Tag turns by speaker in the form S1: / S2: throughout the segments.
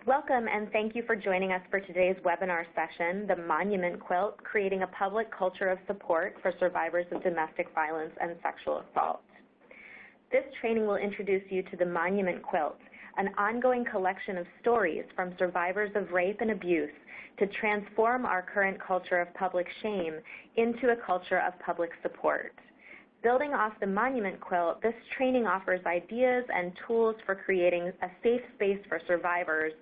S1: Welcome and thank you for joining us for today's webinar session, The Monument Quilt, Creating a Public Culture of Support for Survivors of Domestic Violence and Sexual Assault. This training will introduce you to the Monument Quilt, an ongoing collection of stories from survivors of rape and abuse to transform our current culture of public shame into a culture of public support. Building off the Monument Quilt, this training offers ideas and tools for creating a safe space for survivors,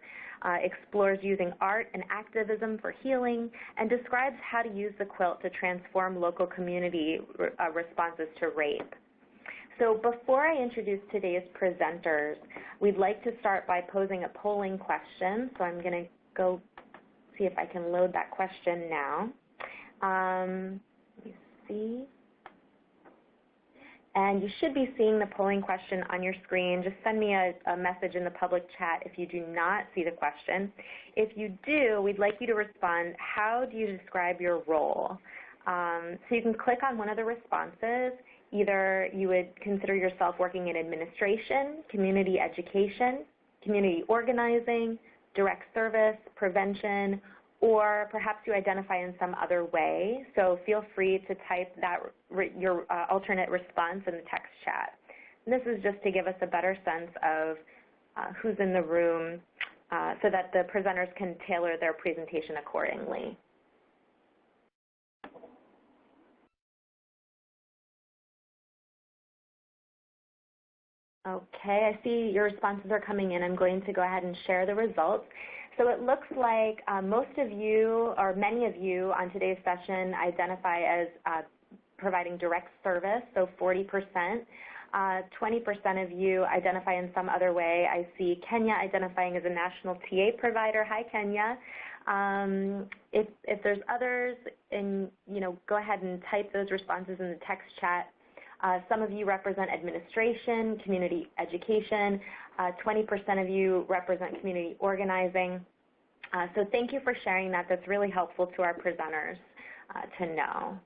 S1: explores using art and activism for healing, and describes how to use the quilt to transform local community responses to rape. So before I introduce today's presenters, we'd like to start by posing a polling question. So I'm going to go see if I can load that question now. Let me see. And you should be seeing the polling question on your screen. Just send me a message in the public chat if you do not see the question. If you do, we'd like you to respond, how do you describe your role? So you can click on one of the responses. Either you would consider yourself working in administration, community education, community organizing, direct service, prevention, or perhaps you identify in some other way. So feel free to type that your alternate response in the text chat. And this is just to give us a better sense of who's in the room so that the presenters can tailor their presentation accordingly. Okay, I see your responses are coming in. I'm going to go ahead and share the results. So it looks like most of you, or many of you on today's session identify as providing direct service, so 40%. 20% of you identify in some other way. I see Kenya identifying as a national TA provider. Hi, Kenya. If there's others, go ahead and type those responses in the text chat. Some of you represent administration, community education. 20% of you represent community organizing. So thank you for sharing that. That's really helpful to our presenters to know.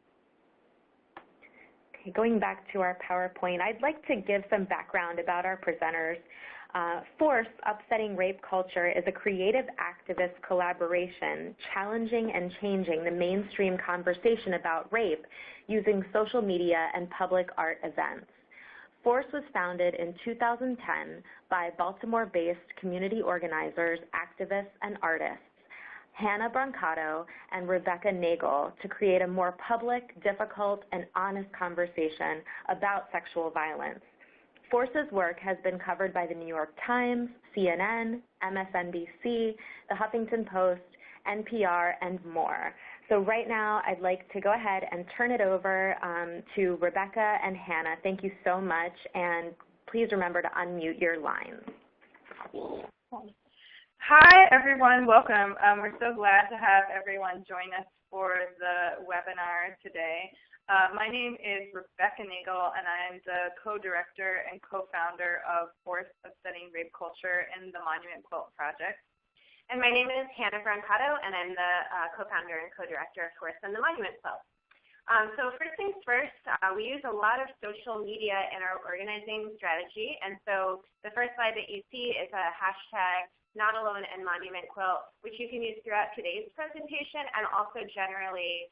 S1: Okay, going back to our PowerPoint, I'd like to give some background about our presenters. FORCE, Upsetting Rape Culture, is a creative activist collaboration challenging and changing the mainstream conversation about rape using social media and public art events. FORCE was founded in 2010 by Baltimore-based community organizers, activists, and artists, Hannah Brancato and Rebecca Nagle, to create a more public, difficult, and honest conversation about sexual violence. FORCE's work has been covered by the New York Times, CNN, MSNBC, the Huffington Post, NPR, and more. So right now, I'd like to go ahead and turn it over to Rebecca and Hannah. Thank you so much, and please remember to unmute your lines.
S2: Hi, everyone. Welcome. We're so glad to have everyone join us for the webinar today. My name is Rebecca Nagle, and I am the co-director and co-founder of FORCE, Upsetting Rape Culture and the Monument Quilt Project.
S3: And my name is Hannah Brancato, and I'm the co-founder and co-director of FORCE and the Monument Quilt. So first things first, we use a lot of social media in our organizing strategy, and so the first slide that you see is a hashtag Not Alone and Monument Quilt, which you can use throughout today's presentation, and also generally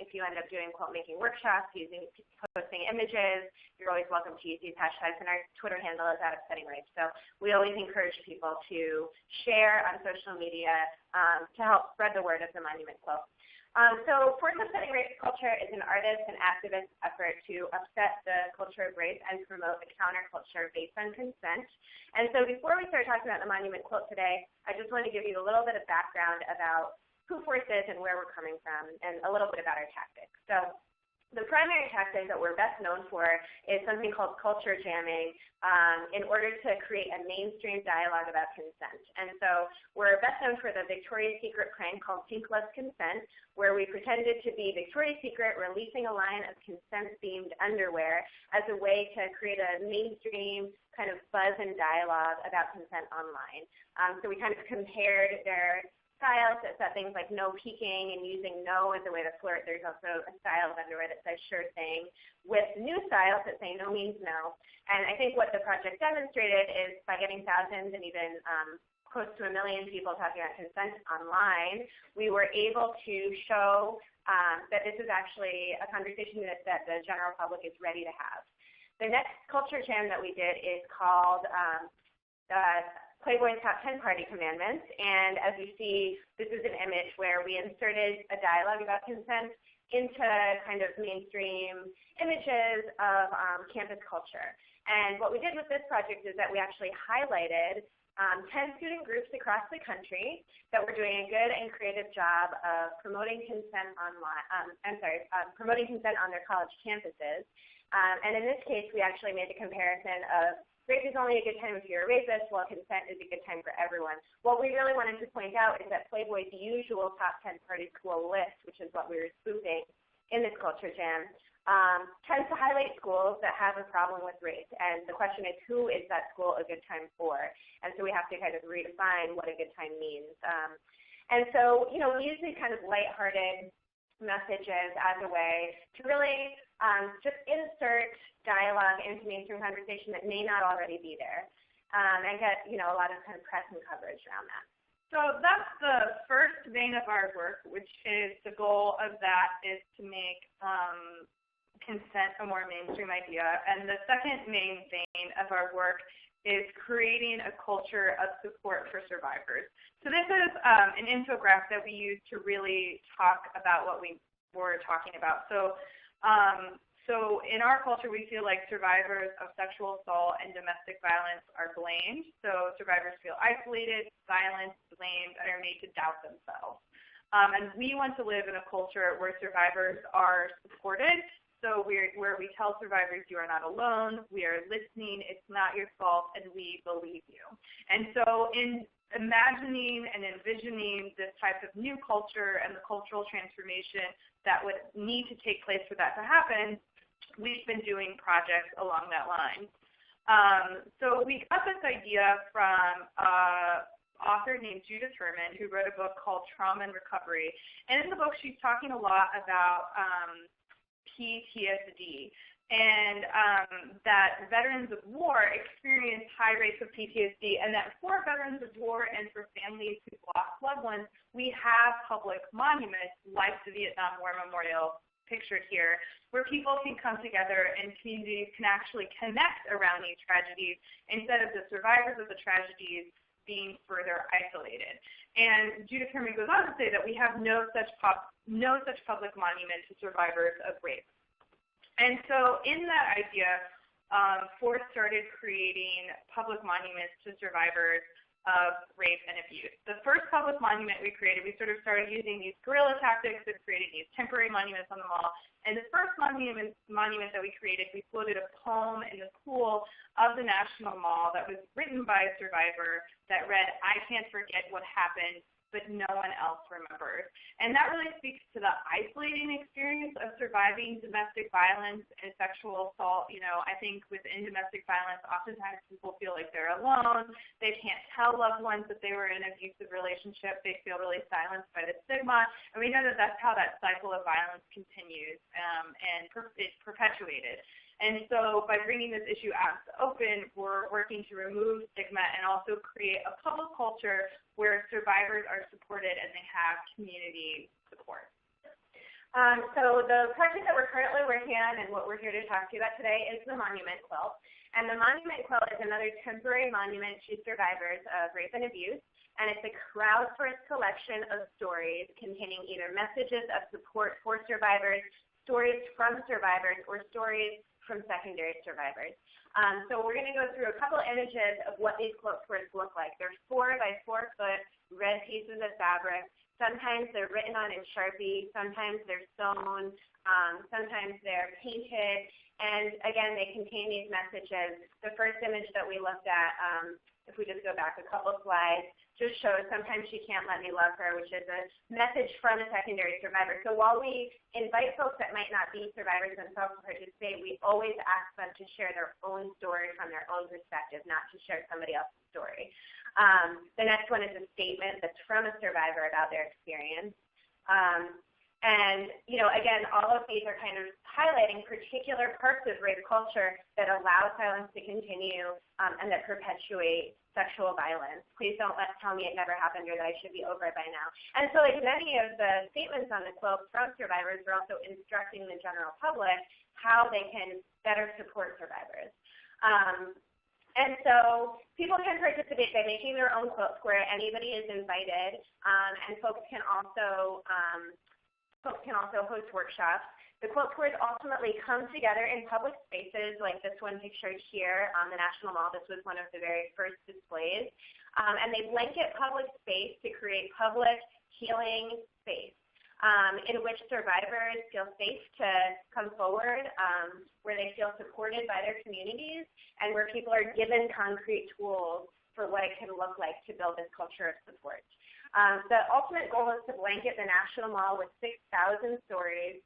S3: if you end up doing quilt making workshops, posting images, you're always welcome to use these hashtags, and our Twitter handle is @UpsettingRape. So we always encourage people to share on social media to help spread the word of the Monument Quilt. So FORCE Upsetting Rape Culture is an artist and activist effort to upset the culture of rape and promote a counterculture based on consent. And so before we start talking about the Monument Quilt today, I just want to give you a little bit of background about who FORCE is and where we're coming from, and a little bit about our tactics. So the primary tactic that we're best known for is something called culture jamming in order to create a mainstream dialogue about consent. And so we're best known for the Victoria's Secret prank called Pink Less Consent, where we pretended to be Victoria's Secret releasing a line of consent-themed underwear as a way to create a mainstream kind of buzz and dialogue about consent online. So we kind of compared their styles that said things like no peeking and using no as a way to flirt. There's also a style of underwear that says sure thing, with new styles that say no means no. And I think what the project demonstrated is by getting thousands and even close to 1 million people talking about consent online, we were able to show that this is actually a conversation that the general public is ready to have. The next culture jam that we did is called Playboy's Top 10 Party Commandments, and as you see, this is an image where we inserted a dialogue about consent into kind of mainstream images of campus culture. And what we did with this project is that we actually highlighted 10 student groups across the country that were doing a good and creative job of promoting consent online. Promoting consent on their college campuses. And in this case, we actually made the comparison of rape is only a good time if you're a rapist, while consent is a good time for everyone. What we really wanted to point out is that Playboy's usual top 10 party school list, which is what we were spoofing in this culture jam, tends to highlight schools that have a problem with rape. And the question is, who is that school a good time for? And so we have to kind of redefine what a good time means. And so, we use these kind of lighthearted messages as a way to really just insert dialogue into mainstream conversation that may not already be there, and get a lot of kind of press and coverage around that.
S2: So that's the first vein of our work, which is the goal of that is to make consent a more mainstream idea. And the second main vein of our work is creating a culture of support for survivors. So this is an infographic that we use to really talk about what we were talking about. So in our culture, we feel like survivors of sexual assault and domestic violence are blamed. So survivors feel isolated, silenced, blamed, and are made to doubt themselves. And we want to live in a culture where survivors are supported. So where we tell survivors you are not alone, we are listening, it's not your fault, and we believe you. And so in imagining and envisioning this type of new culture and the cultural transformation that would need to take place for that to happen, we've been doing projects along that line. So we got this idea from an author named Judith Herman, who wrote a book called Trauma and Recovery. And in the book, she's talking a lot about PTSD, and that veterans of war experience high rates of PTSD, and that for veterans of war and for families who've lost loved ones, we have public monuments like the Vietnam War Memorial pictured here, where people can come together and communities can actually connect around these tragedies instead of the survivors of the tragedies being further isolated. And Judith Herman goes on to say that we have no such public monument to survivors of rape. And so in that idea, Force started creating public monuments to survivors of rape and abuse. The first public monument we created, we sort of started using these guerrilla tactics of creating these temporary monuments on the mall. And the first monument that we created, we floated a poem in the pool of the National Mall that was written by a survivor that read, "I can't forget what happened, but no one else remembers." And that really speaks to the isolating experience of surviving domestic violence and sexual assault. I think within domestic violence, oftentimes people feel like they're alone. They can't tell loved ones that they were in an abusive relationship. They feel really silenced by the stigma. And we know that that's how that cycle of violence continues, and it's perpetuated. And so by bringing this issue out to open, we're working to remove stigma and also create a public culture where survivors are supported and they have community support.
S3: So the project that we're currently working on and what we're here to talk to you about today is the Monument Quilt. And the Monument Quilt is another temporary monument to survivors of rape and abuse. And it's a crowdsourced collection of stories containing either messages of support for survivors, stories from survivors, or stories from secondary survivors. So we're going to go through a couple images of what these quilt squares look like. They're 4 by 4 foot red pieces of fabric. Sometimes they're written on in Sharpie. Sometimes they're sewn. Sometimes they're painted. And again, they contain these messages. The first image that we looked at, if we just go back a couple slides, just shows sometimes she can't let me love her, which is a message from a secondary survivor. So while we invite folks that might not be survivors themselves to participate, we always ask them to share their own story from their own perspective, not to share somebody else's story. The next one is a statement that's from a survivor about their experience. And, again, all of these are kind of highlighting particular parts of rape culture that allow violence to continue and that perpetuate sexual violence. Please don't tell me it never happened or that I should be over it by now. And so like many of the statements on the quilt from survivors are also instructing the general public how they can better support survivors. And so people can participate by making their own quilt square. Anybody is invited, and folks can also host workshops. The quilt squares ultimately come together in public spaces like this one pictured here on the National Mall. This was one of the very first displays. And they blanket public space to create public healing space in which survivors feel safe to come forward, where they feel supported by their communities, and where people are given concrete tools for what it can look like to build this culture of support. The ultimate goal is to blanket the National Mall with 6,000 stories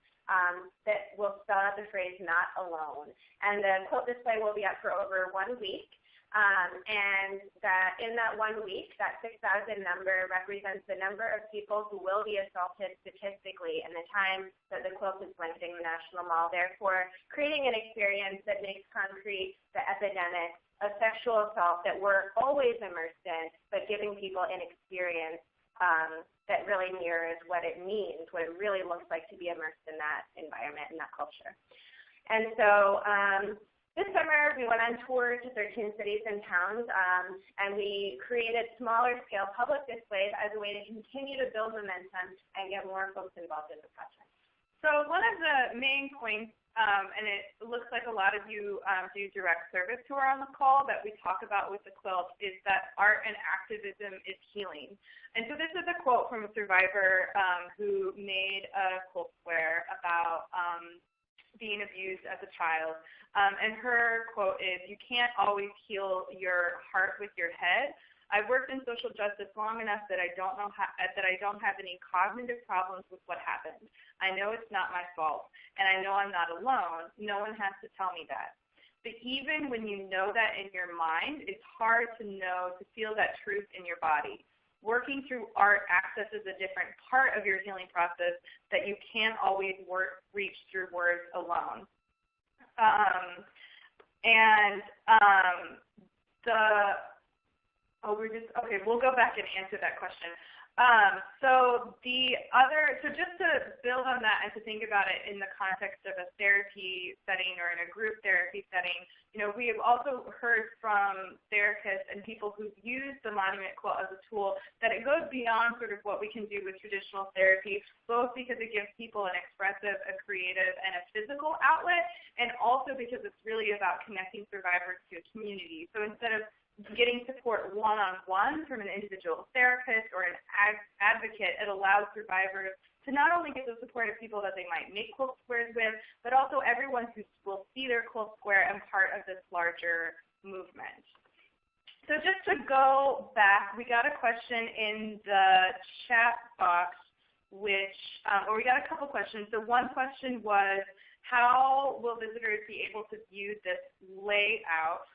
S3: that will spell out the phrase, "not alone." And the quilt display will be up for over 1 week. And that in that 1 week, that 6,000 number represents the number of people who will be assaulted statistically in the time that the quilt is blanketing the National Mall, therefore creating an experience that makes concrete the epidemic of sexual assault that we're always immersed in, but giving people an experience that really mirrors what it means, what it really looks like to be immersed in that environment, in that culture. And so this summer we went on tour to 13 cities and towns, and we created smaller scale public displays as a way to continue to build momentum and get more folks involved in the project.
S2: So one of the main points, and it looks like a lot of you do direct service who are on the call that we talk about with the quilt, is that art and activism is healing. And so this is a quote from a survivor who made a quilt square about being abused as a child. And her quote is, "You can't always heal your heart with your head. I've worked in social justice long enough that I don't have any cognitive problems with what happened. I know it's not my fault, and I know I'm not alone. No one has to tell me that. But even when you know that in your mind, it's hard to feel that truth in your body. Working through art accesses a different part of your healing process that you can't always reach through words alone." We'll go back and answer that question. So just to build on that and to think about it in the context of a therapy setting or in a group therapy setting, we have also heard from therapists and people who've used the Monument Quilt as a tool that it goes beyond sort of what we can do with traditional therapy, both because it gives people an expressive, a creative, and a physical outlet, and also because it's really about connecting survivors to a community. So instead of getting support one-on-one from an individual therapist or an advocate, it allows survivors to not only get the support of people that they might make quilt squares with, but also everyone who will see their quilt square and part of this larger movement. So just to go back, we got a question in the chat box, we got a couple questions. So one question was, how will visitors be able to view this layout,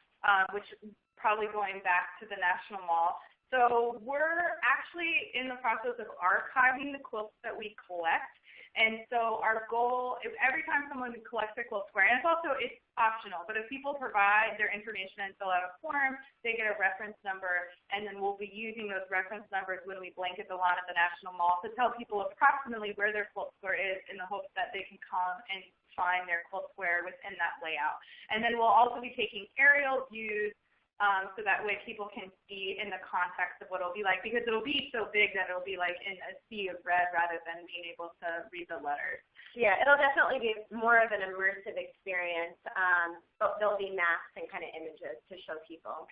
S2: which probably going back to the National Mall. So we're actually in the process of archiving the quilts that we collect. And so our goal is every time someone collects a quilt square, and it's optional, but if people provide their information and fill out a form, they get a reference number, and then we'll be using those reference numbers when we blanket the lawn at the National Mall to tell people approximately where their quilt square is in the hopes that they can come and find their quilt square within that layout. And then we'll also be taking aerial views so that way people can see in the context of what it'll be like, because it'll be so big that it'll be like in a sea of red rather than being able to read the letters.
S3: Yeah, it'll definitely be more of an immersive experience, but there'll be maps and kind of images to show people.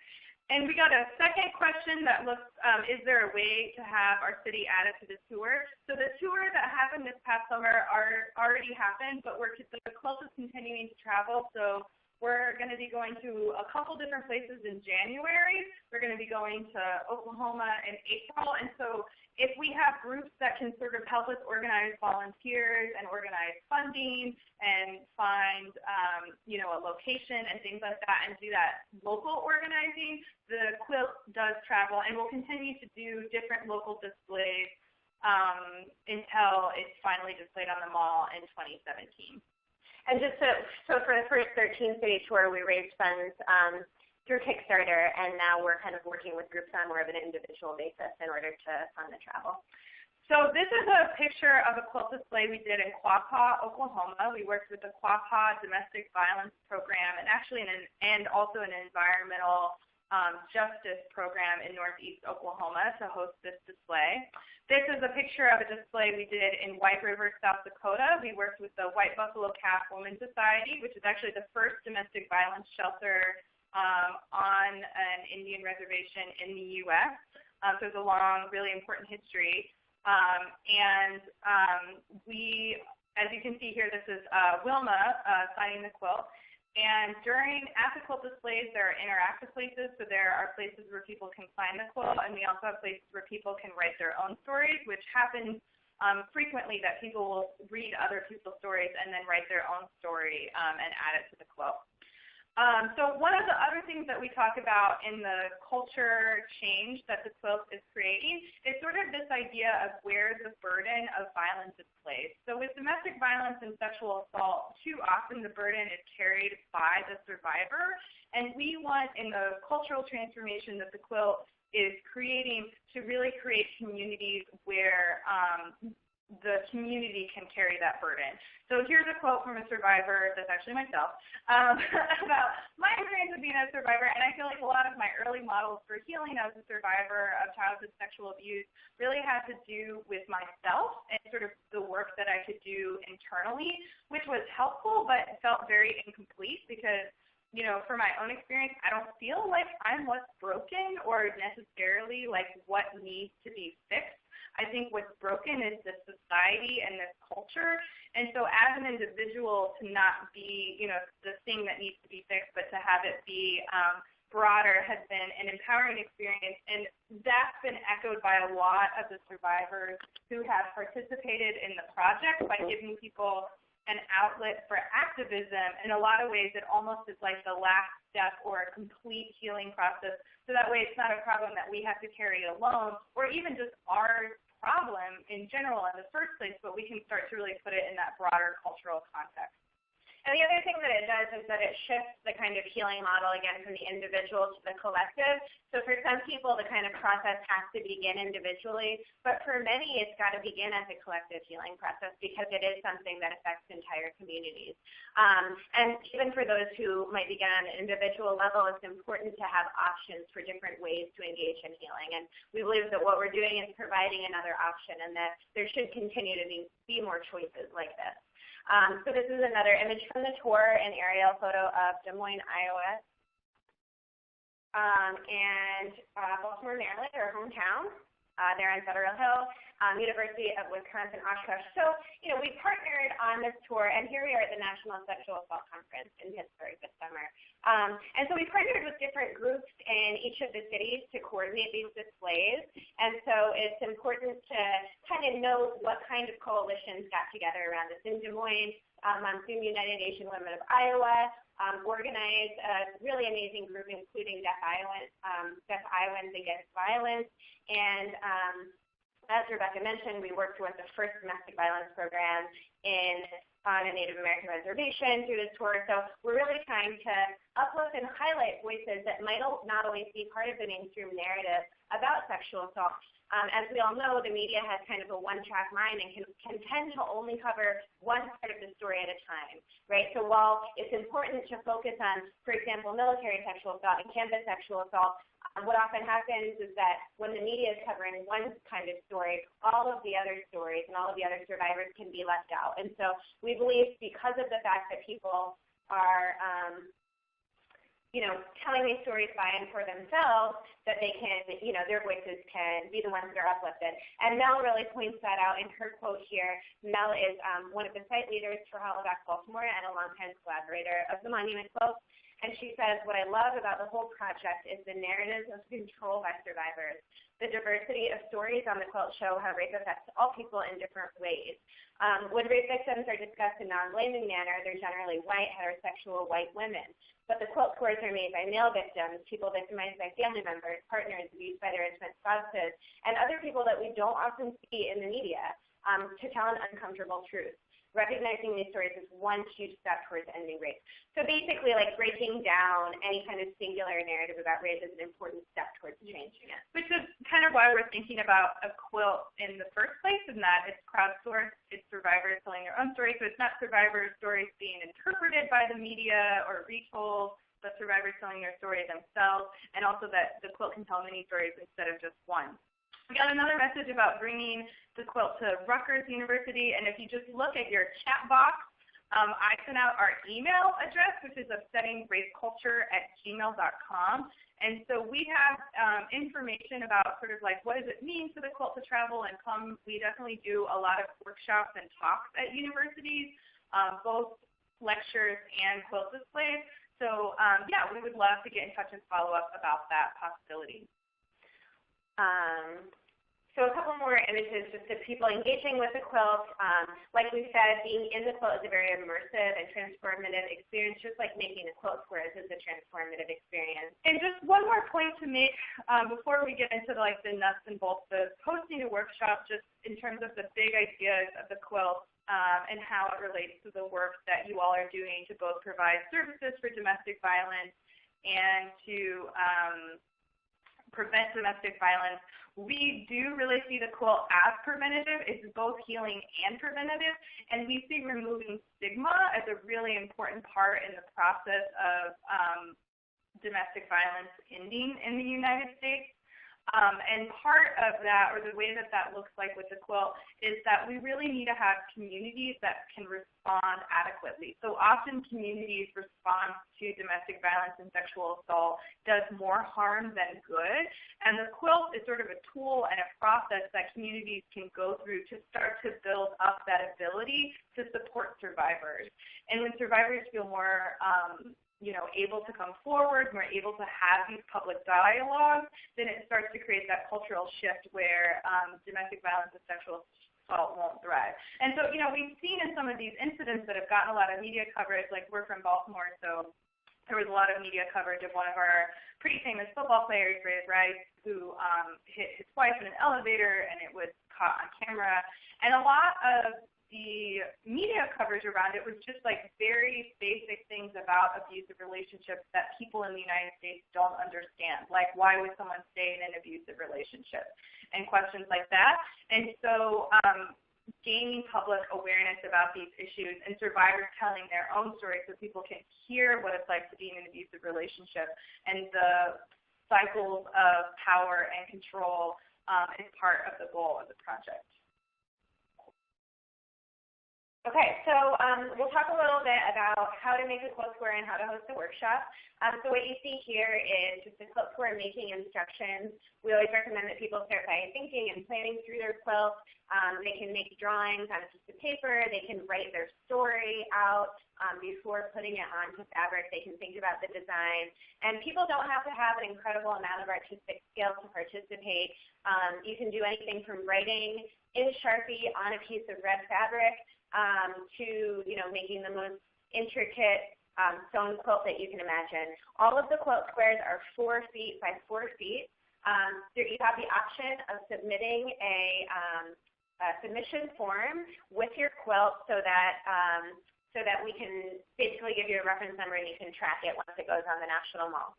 S2: And we got a second question that looks, is there a way to have our city added to the tour? So the tour that happened this past summer already happened, but the quilt is continuing to travel. So we're going to be going to a couple different places in January. We're going to be going to Oklahoma in April. And so if we have groups that can sort of help us organize volunteers and organize funding and find, a location and things like that and do that local organizing, the quilt does travel. And we'll continue to do different local displays until it's finally displayed on the mall in 2017.
S3: And just so for the first 13-city tour, we raised funds through Kickstarter, and now we're kind of working with groups on more of an individual basis in order to fund the travel.
S2: So this is a picture of a quilt display we did in Quapaw, Oklahoma. We worked with the Quapaw Domestic Violence Program and actually and also an environmental justice program in Northeast Oklahoma to host this display. This is a picture of a display we did in White River, South Dakota. We worked with the White Buffalo Calf Women's Society, which is actually the first domestic violence shelter on an Indian reservation in the U.S. So it's a long, really important history. We, as you can see here, this is Wilma signing the quilt. And at the quilt displays, there are interactive places. So there are places where people can sign the quilt, and we also have places where people can write their own stories, which happens frequently that people will read other people's stories and then write their own story and add it to the quilt. So one of the other things that we talk about in the culture change that the quilt is creating is sort of this idea of where the burden of violence is placed. So with domestic violence and sexual assault, too often the burden is carried by the survivor, and we want in the cultural transformation that the quilt is creating to really create communities where the community can carry that burden. So here's a quote from a survivor, that's actually myself, about my experience of being a survivor, and I feel like a lot of my early models for healing as a survivor of childhood sexual abuse really had to do with myself and sort of the work that I could do internally, which was helpful but felt very incomplete because, you know, for my own experience, I don't feel like I'm what's broken or necessarily like what needs to be fixed. I think what's broken is this society and this culture. And so as an individual, to not be, you know, the thing that needs to be fixed, but to have it be broader has been an empowering experience. And that's been echoed by a lot of the survivors who have participated in the project by giving people an outlet for activism. In a lot of ways, it almost is like the last step or a complete healing process. So that way it's not a problem that we have to carry alone or even just our problem in general in the first place, but we can start to really put it in that broader cultural context.
S3: And the other thing that it does is that it shifts the kind of healing model, again, from the individual to the collective. So for some people, the kind of process has to begin individually, but for many, it's got to begin as a collective healing process because it is something that affects entire communities. And even for those who might begin on an individual level, it's important to have options for different ways to engage in healing. And we believe that what we're doing is providing another option and that there should continue to be more choices like this. So this is another image from the tour, an aerial photo of Des Moines, Iowa, and Baltimore, Maryland, our hometown. They're on Federal Hill, University of Wisconsin-Oshkosh. So, you know, we partnered on this tour, and here we are at the National Sexual Assault Conference in Pittsburgh this summer. And so we partnered with different groups in each of the cities to coordinate these displays. And so it's important to kind of know what kind of coalitions got together around this. In Des Moines, Monsoon United Asian Women of Iowa organized a really amazing group, including Deaf Iowans Against Violence. And as Rebecca mentioned, we worked with the first domestic violence program on a Native American reservation through this tour. So we're really trying to uplift and highlight voices that might not always be part of the mainstream narrative about sexual assault. As we all know, the media has kind of a one-track mind and can tend to only cover one part of the story at a time, right? So while it's important to focus on, for example, military sexual assault and campus sexual assault, what often happens is that when the media is covering one kind of story, all of the other stories and all of the other survivors can be left out. And so we believe because of the fact that people are telling these stories by and for themselves, that they can, their voices can be the ones that are uplifted. And Mel really points that out in her quote here. Mel is one of the site leaders for Hollaback Baltimore and a longtime collaborator of the Monument Quilt. And she says, what I love about the whole project is the narratives of control by survivors. The diversity of stories on the quilt show how rape affects all people in different ways. When rape victims are discussed in a non-blaming manner, they're generally white, heterosexual, white women. But the quilt squares are made by male victims, people victimized by family members, partners abused by their intimate spouses, and other people that we don't often see in the media to tell an uncomfortable truth. Recognizing these stories is one huge step towards ending rape. So basically, like, breaking down any kind of singular narrative about rape is an important step towards changing it.
S2: Which is kind of why we're thinking about a quilt in the first place, in that it's crowdsourced, it's survivors telling their own stories, so it's not survivors' stories being interpreted by the media or retold, but survivors telling their story themselves, and also that the quilt can tell many stories instead of just one. We got another message about bringing the quilt to Rutgers University, and if you just look at your chat box, I sent out our email address, which is upsettingrapeculture@gmail.com. And so we have information about sort of like what does it mean for the quilt to travel and come. We definitely do a lot of workshops and talks at universities, both lectures and quilt displays. So yeah, we would love to get in touch and follow up about that possibility.
S3: So a couple more images just of people engaging with the quilt. Like we said, being in the quilt is a very immersive and transformative experience, just like making the quilt squares is a transformative experience.
S2: And just one more point to make before we get into like the nuts and bolts of hosting a workshop, just in terms of the big ideas of the quilt and how it relates to the work that you all are doing to both provide services for domestic violence and to prevent domestic violence. We do really see the quilt as preventative. It's both healing and preventative, and we see removing stigma as a really important part in the process of domestic violence ending in the United States. And part of that, or the way that that looks like with the quilt, is that we really need to have communities that can respond adequately. So often communities' response to domestic violence and sexual assault does more harm than good. And the quilt is sort of a tool and a process that communities can go through to start to build up that ability to support survivors. And when survivors feel more able to come forward, more able to have these public dialogues, then it starts to create that cultural shift where domestic violence and sexual assault won't thrive. And so, we've seen in some of these incidents that have gotten a lot of media coverage, like we're from Baltimore, so there was a lot of media coverage of one of our pretty famous football players, Ray Rice, who hit his wife in an elevator, and it was caught on camera. And a lot of the media coverage around it was just like very basic things about abusive relationships that people in the United States don't understand, like why would someone stay in an abusive relationship and questions like that. And so gaining public awareness about these issues and survivors telling their own stories so people can hear what it's like to be in an abusive relationship and the cycles of power and control is part of the goal of the project.
S3: Okay, so we'll talk a little bit about how to make a quilt square and how to host a workshop. So what you see here is just a quilt square making instructions. We always recommend that people start by thinking and planning through their quilt. They can make drawings on a piece of paper. They can write their story out before putting it onto fabric. They can think about the design. And people don't have to have an incredible amount of artistic skill to participate. You can do anything from writing in Sharpie on a piece of red fabric to making the most intricate sewn quilt that you can imagine. All of the quilt squares are 4 feet by 4 feet. You have the option of submitting a submission form with your quilt so that we can basically give you a reference number and you can track it once it goes on the National Mall.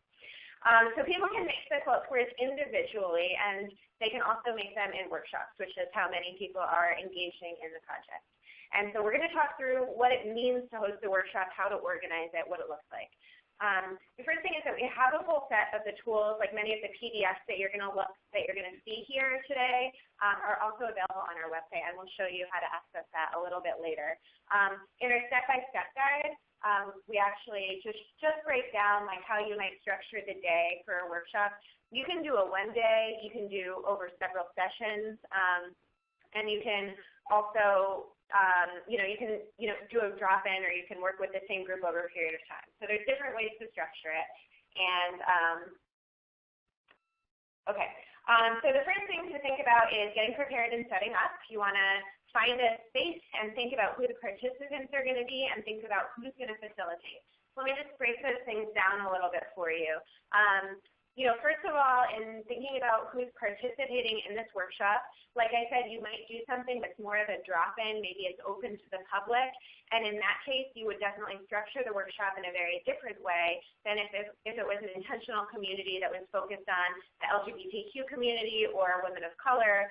S3: So people can make the quilt squares individually, and they can also make them in workshops, which is how many people are engaging in the project. And so we're going to talk through what it means to host a workshop, how to organize it, what it looks like. The first thing is that we have a full set of the tools, like many of the PDFs that you're going to see here today are also available on our website, and we'll show you how to access that a little bit later. In our step-by-step guide, we actually just break down like how you might structure the day for a workshop. You can do a one day, you can do over several sessions, and you can also you can do a drop-in, or you can work with the same group over a period of time. So there's different ways to structure it. And so the first thing to think about is getting prepared and setting up. You want to find a space and think about who the participants are going to be, and think about who's going to facilitate. Let me just break those things down a little bit for you. First of all, in thinking about who's participating in this workshop, like I said, you might do something that's more of a drop-in, maybe it's open to the public, and in that case, you would definitely structure the workshop in a very different way than if it was an intentional community that was focused on the LGBTQ community or women of color.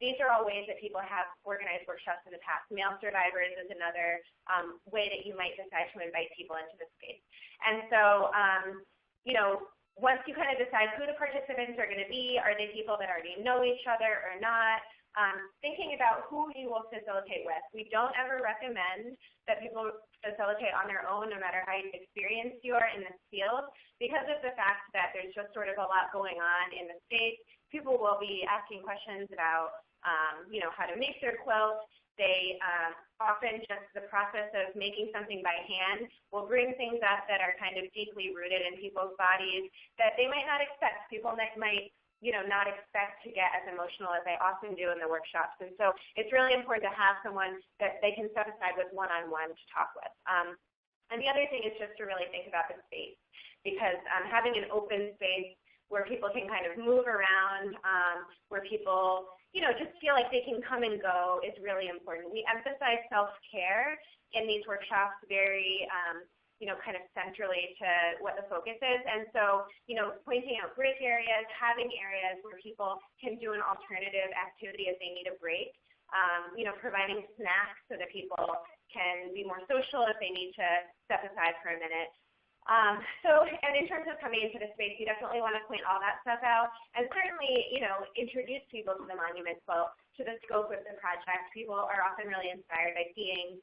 S3: These are all ways that people have organized workshops in the past. Male survivors is another way that you might decide to invite people into the space. And so, once you kind of decide who the participants are going to be, are they people that already know each other or not, thinking about who you will facilitate with. We don't ever recommend that people facilitate on their own, no matter how experienced you are in this field, because of the fact that there's just sort of a lot going on in the space. People will be asking questions about, how to make their quilts. They often just the process of making something by hand will bring things up that are kind of deeply rooted in people's bodies that they might not expect. People that might not expect to get as emotional as they often do in the workshops. And so it's really important to have someone that they can set aside with one-on-one to talk with. And the other thing is just to really think about the space, because having an open space where people can kind of move around, where people just feel like they can come and go is really important. We emphasize self-care in these workshops very, kind of centrally to what the focus is. And so, pointing out break areas, having areas where people can do an alternative activity if they need a break, providing snacks so that people can be more social if they need to step aside for a minute. And in terms of coming into the space, you definitely want to point all that stuff out, and certainly, introduce people to the Monument Quilt, to the scope of the project. People are often really inspired by seeing,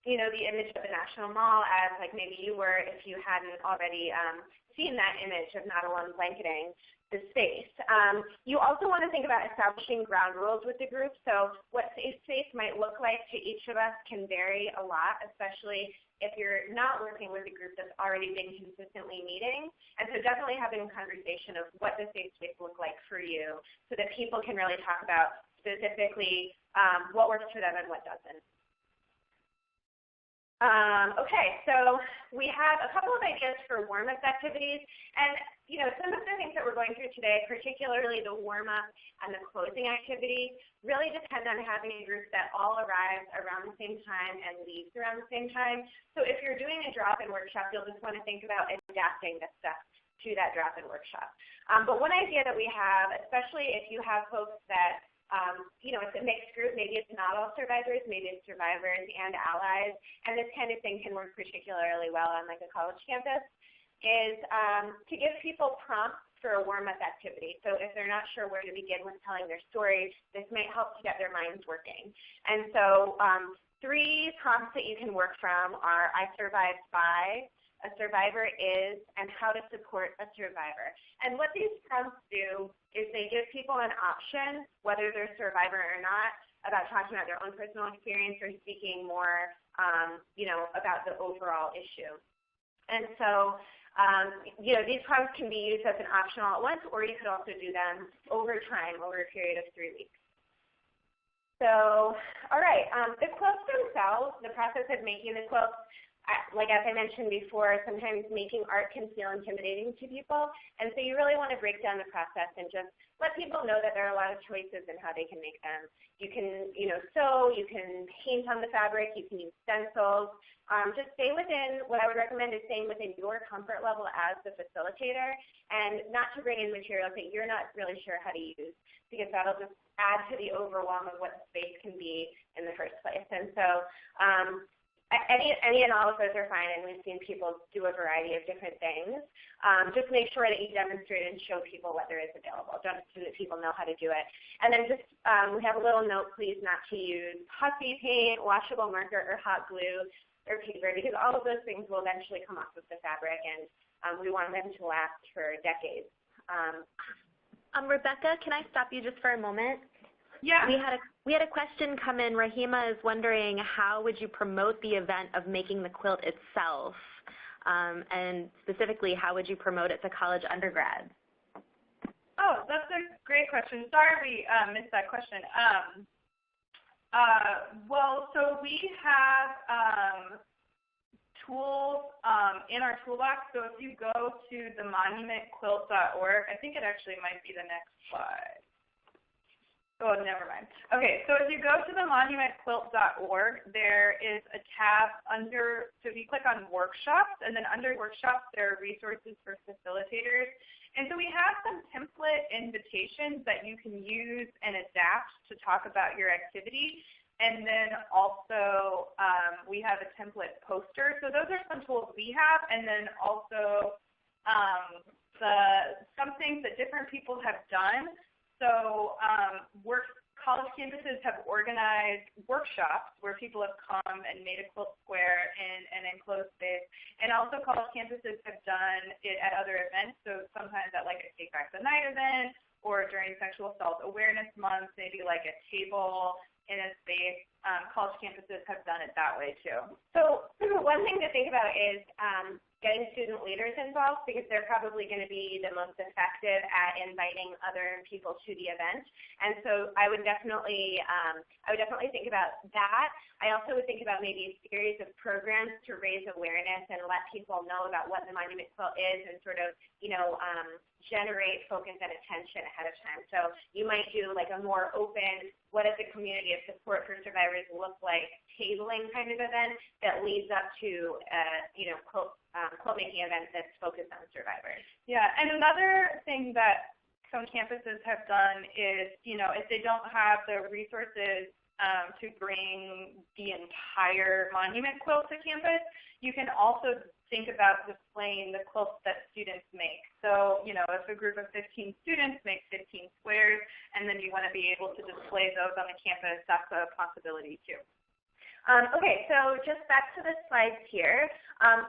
S3: the image of the National Mall, as like maybe you were if you hadn't already seen that image of not alone blanketing the space. You also want to think about establishing ground rules with the group. So what a space might look like to each of us can vary a lot, especially if you're not working with a group that's already been consistently meeting. And so definitely having a conversation of what does safe space look like for you, so that people can really talk about specifically what works for them and what doesn't. So we have a couple of ideas for warm-up activities, and some of the things that we're going through today, particularly the warm-up and the closing activity, really depend on having a group that all arrives around the same time and leaves around the same time. So if you're doing a drop-in workshop, you'll just want to think about adapting this stuff to that drop-in workshop. But one idea that we have, especially if you have folks that it's a mixed group. Maybe it's not all survivors. Maybe it's survivors and allies. And this kind of thing can work particularly well on like a college campus, is to give people prompts for a warm-up activity. So if they're not sure where to begin with telling their story, this might help to get their minds working. And so 3 prompts that you can work from are I survived by, a survivor is, and how to support a survivor. And what these prompts do is they give people an option, whether they're a survivor or not, about talking about their own personal experience or speaking more, about the overall issue. And so, these prompts can be used as an optional at once, or you could also do them over time, over a period of 3 weeks. So, all right, the quilts themselves, the process of making the quilts, like as I mentioned before, sometimes making art can feel intimidating to people, and so you really want to break down the process and just let people know that there are a lot of choices in how they can make them. You can, sew, you can paint on the fabric, you can use stencils. Just stay within, what I would recommend is staying within your comfort level as the facilitator, and not to bring in materials that you're not really sure how to use, because that'll just add to the overwhelm of what the space can be in the first place. And so, any and all of those are fine, and we've seen people do a variety of different things. Just make sure that you demonstrate and show people what there is available, just so that people know how to do it. And then just, we have a little note, please, not to use puffy paint, washable marker, or hot glue, or paper, because all of those things will eventually come off of the fabric, and we want them to last for decades.
S1: Rebecca, can I stop you just for a moment?
S2: Yeah.
S1: We had a question come in. Rahima is wondering, how would you promote the event of making the quilt itself? And specifically, how would you promote it to college undergrads?
S2: Oh, that's a great question. Sorry we missed that question. Well, so we have tools in our toolbox. So if you go to the monumentquilt.org, I think it actually might be the next slide. Oh, never mind. Okay, so if you go to the monumentquilt.org, there is a tab under, so if you click on workshops, and then under workshops there are resources for facilitators. And so we have some template invitations that you can use and adapt to talk about your activity. And then also we have a template poster. So those are some tools we have, and then also some things that different people have done. So college campuses have organized workshops where people have come and made a quilt square in an enclosed space. And also college campuses have done it at other events. So sometimes at like a Take Back the Night event, or during Sexual Assault Awareness Month, maybe like a table in a space. College campuses have done it that way too.
S3: So one thing to think about is getting student leaders involved, because they're probably going to be the most effective at inviting other people to the event. And so I would definitely think about that. I also would think about maybe a series of programs to raise awareness and let people know about what the Monument Quilt is, and sort of, generate focus and attention ahead of time. So you might do like a more open, what does a community of support for survivors look like, tabling kind of event that leads up to, quilt making event that's focused on survivors.
S2: Yeah, and another thing that some campuses have done is, if they don't have the resources to bring the entire Monument Quilt to campus, you can also think about displaying the quilts that students make. So, if a group of 15 students makes 15 squares, and then you want to be able to display those on the campus, that's a possibility too.
S3: Okay, so just back to the slides here.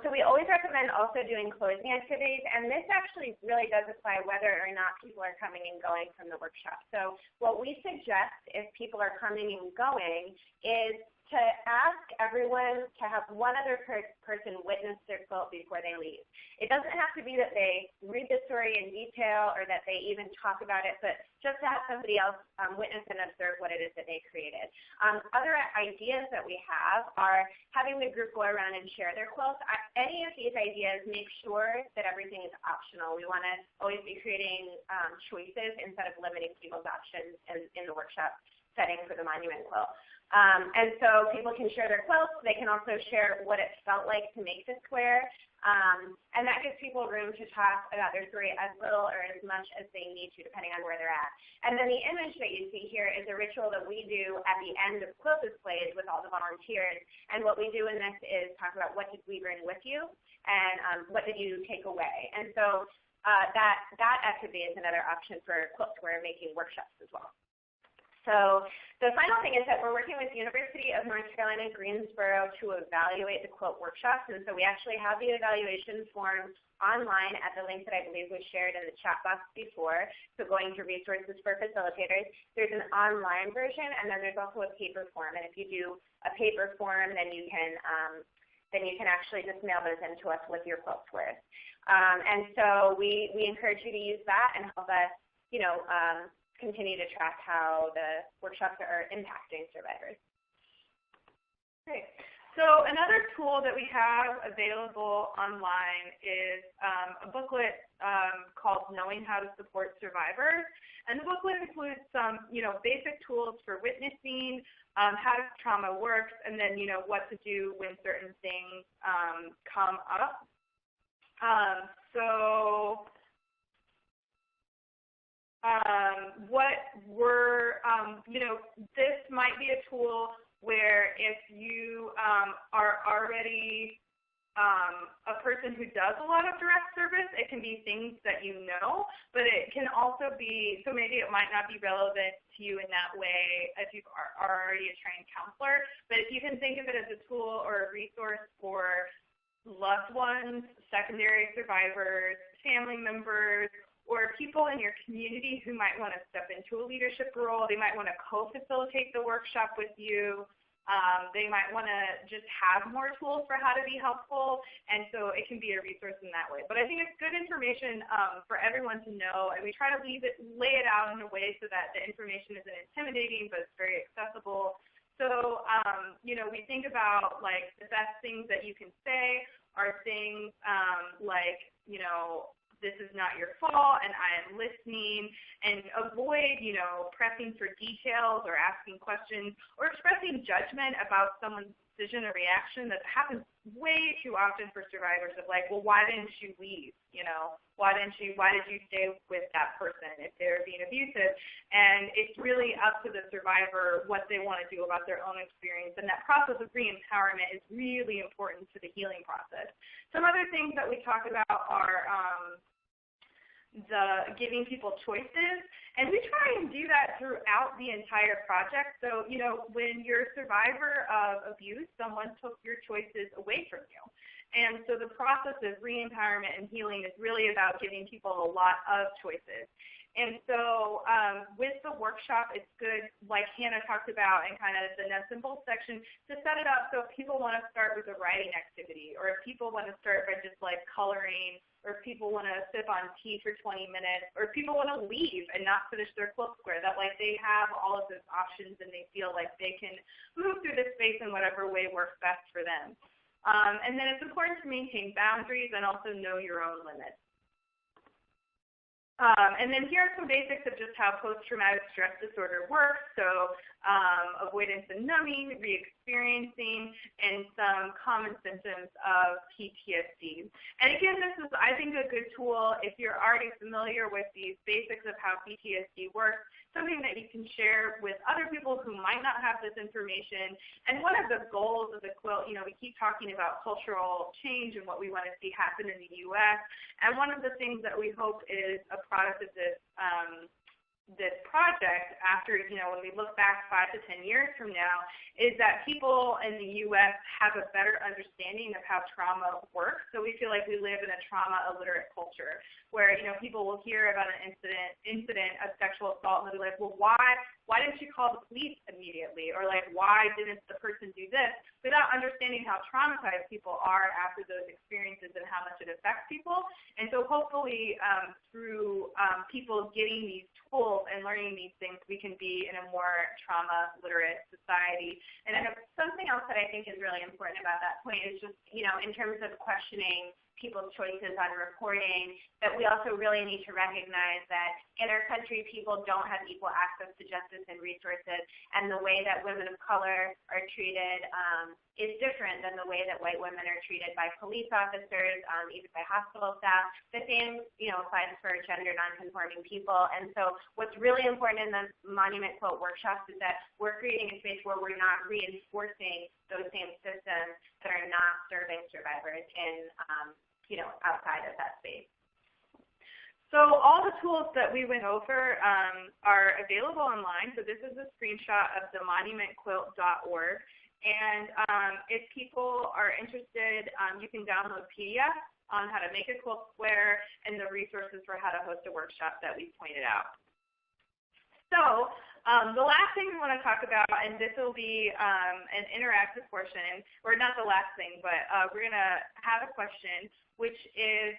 S3: So we always recommend also doing closing activities, and this actually really does apply whether or not people are coming and going from the workshop. So what we suggest if people are coming and going is to ask everyone to have one other person witness their quilt before they leave. It doesn't have to be that they read the story in detail or that they even talk about it, but just to have somebody else witness and observe what it is that they created. Other ideas that we have are having the group go around and share their quilts. Any of these ideas, make sure that everything is optional. We want to always be creating choices instead of limiting people's options in the workshop setting for the Monument Quilt. And so people can share their quilts. They can also share what it felt like to make the square. And that gives people room to talk about their story as little or as much as they need to, depending on where they're at. And then the image that you see here is a ritual that we do at the end of quilt displays with all the volunteers. And what we do in this is talk about what did we bring with you, and what did you take away. And so that activity is another option for quilt square making workshops as well. So the final thing is that we're working with University of North Carolina, Greensboro to evaluate the quilt workshops. And so we actually have the evaluation form online at the link that I believe was shared in the chat box before. So going to resources for facilitators, there's an online version, and then there's also a paper form. And if you do a paper form, then you can actually just mail those in to us with your quilt squares. And so we encourage you to use that and help us, continue to track how the workshops are impacting survivors.
S2: Great. So another tool that we have available online is a booklet called Knowing How to Support Survivors. And the booklet includes some, basic tools for witnessing, how trauma works, and then, what to do when certain things come up. This might be a tool where if you are already a person who does a lot of direct service, it can be things that you know, but it can also be, so maybe it might not be relevant to you in that way if you are already a trained counselor, but if you can think of it as a tool or a resource for loved ones, secondary survivors, family members, or people in your community who might want to step into a leadership role. They might want to co-facilitate the workshop with you. They might want to just have more tools for how to be helpful, and so it can be a resource in that way. But I think it's good information for everyone to know, and we try to lay it out in a way so that the information isn't intimidating, but it's very accessible. So, we think about, like, the best things that you can say are things like, this is not your fault, and I am listening, and avoid, pressing for details or asking questions or expressing judgment about someone's decision or reaction. That happens way too often for survivors of like, well, why didn't you leave? Why did you stay with that person if they're being abusive? And it's really up to the survivor what they want to do about their own experience. And that process of re-empowerment is really important to the healing process. Some other things that we talk about are the giving people choices, and we try and do that throughout the entire project. So, when you're a survivor of abuse, someone took your choices away from you. And so the process of re-empowerment and healing is really about giving people a lot of choices. And so with the workshop, it's good, like Hannah talked about in kind of the nuts and bolts section, to set it up so if people want to start with a writing activity, or if people want to start by just like coloring, or if people want to sip on tea for 20 minutes, or if people want to leave and not finish their quilt square, that like they have all of those options and they feel like they can move through this space in whatever way works best for them. And then it's important to maintain boundaries and also know your own limits. And then here are some basics of just how post-traumatic stress disorder works. So avoidance and numbing, re-experiencing, and some common symptoms of PTSD. And again, this is, I think, a good tool if you're already familiar with these basics of how PTSD works, something that you can share with other people who might not have this information. And one of the goals of the quilt, we keep talking about cultural change and what we want to see happen in the U.S. And one of the things that we hope is a product of this project after, when we look back 5 to 10 years from now, is that people in the U.S. have a better understanding of how trauma works. So we feel like we live in a trauma-illiterate culture where, people will hear about an incident of sexual assault and they'll be like, well, why didn't you call the police immediately? Or like, why didn't the person do this? Without understanding how traumatized people are after those experiences and how much it affects people. And so hopefully through people getting these tools and learning these things, we can be in a more trauma-literate society. And something else that I think is really important about that point is just, in terms of questioning people's choices on reporting, that we also really need to recognize that in our country, people don't have equal access to justice and resources, and the way that women of color are treated is different than the way that white women are treated by police officers, even by hospital staff. The same, applies for gender nonconforming people. And so what's really important in the Monument Quilt workshops is that we're creating a space where we're not reinforcing those same systems that are not serving survivors in outside of that space. So all the tools that we went over are available online. So this is a screenshot of the monumentquilt.org. And if people are interested, you can download PDF on how to make a quilt square and the resources for how to host a workshop that we pointed out. So the last thing we want to talk about, and this will be an interactive portion, or not the last thing, but we're going to have a question, which is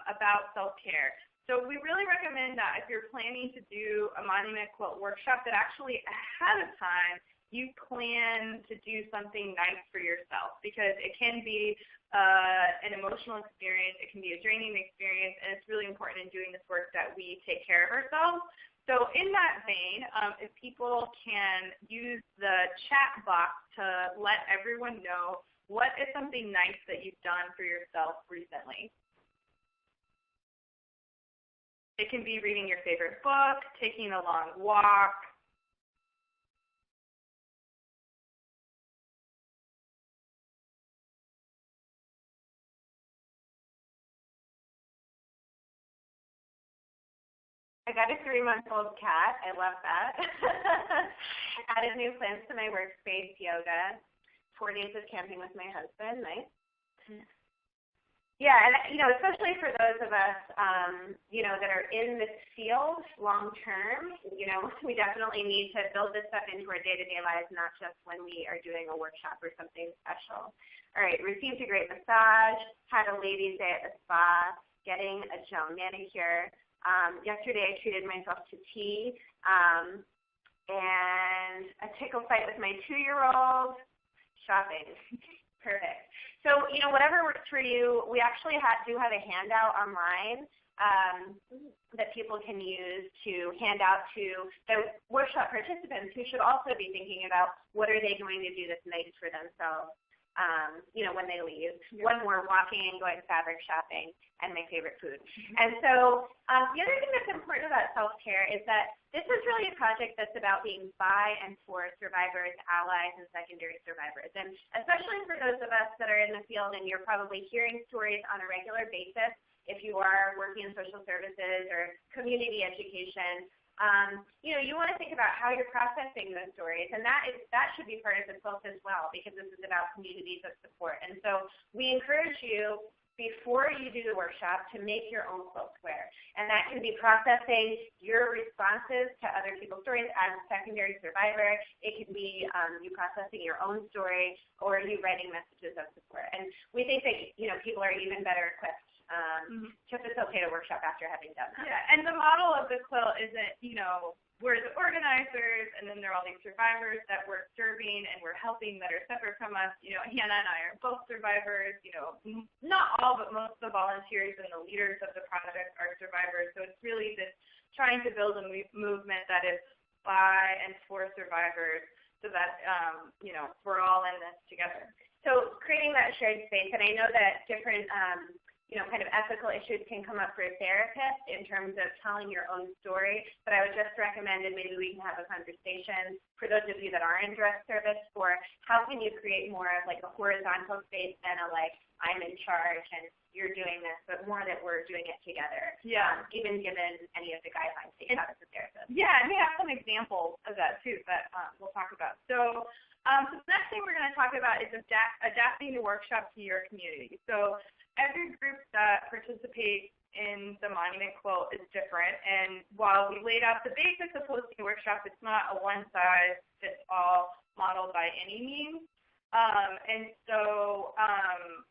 S2: about self-care. So we really recommend that if you're planning to do a Monument Quilt workshop, that actually ahead of time you plan to do something nice for yourself, because it can be an emotional experience, it can be a draining experience, and it's really important in doing this work that we take care of ourselves. So in that vein, if people can use the chat box to let everyone know what is something nice that you've done for yourself recently. It can be reading your favorite book, taking a long walk.
S3: I got a 3-month-old cat. I love that. I added new plants to my workspace, yoga, 4 days of camping with my husband. Nice. Yeah, and especially for those of us, that are in this field long term, we definitely need to build this stuff into our day-to-day lives, not just when we are doing a workshop or something special. All right, received a great massage, had a ladies' day at the spa, getting a gel manicure. Yesterday I treated myself to tea, and a tickle fight with my 2-year-old, shopping. Perfect. So, whatever works for you, we actually do have a handout online that people can use to hand out to the workshop participants who should also be thinking about what are they going to do that's nice for themselves, when they leave. One more, walking, going fabric shopping, and my favorite food. And so the other thing that's important about self-care is that this is really a project that's about being by and for survivors, allies, and secondary survivors. And especially for those of us that are in the field and you're probably hearing stories on a regular basis, if you are working in social services or community education, you want to think about how you're processing those stories, and that should be part of the quilt as well, because this is about communities of support. And so we encourage you, before you do the workshop, to make your own quilt square, and that can be processing your responses to other people's stories as a secondary survivor. It can be you processing your own story, or you writing messages of support. And we think that people are even better equipped to facilitate a workshop after having done that.
S2: Yeah, and the model of the quilt isn't, we're the organizers, and then there are all these survivors that we're serving and we're helping that are separate from us. Hannah and I are both survivors. Not all, but most of the volunteers and the leaders of the project are survivors. So it's really this trying to build a movement that is by and for survivors, so that we're all in this together.
S3: So creating that shared space, and I know that different kind of ethical issues can come up for a therapist in terms of telling your own story, but I would just recommend, and maybe we can have a conversation for those of you that are in direct service, for how can you create more of like a horizontal space than a I'm in charge and you're doing this, but more that we're doing it together.
S2: Yeah.
S3: Even given any of the guidelines that you have as a therapist.
S2: Yeah, and we have some examples of that too that we'll talk about. So the next thing we're going to talk about is adapting the workshop to your community. So every group that participates in the Monument Quilt is different, and while we laid out the basics of hosting a workshop, it's not a one-size-fits-all model by any means. And so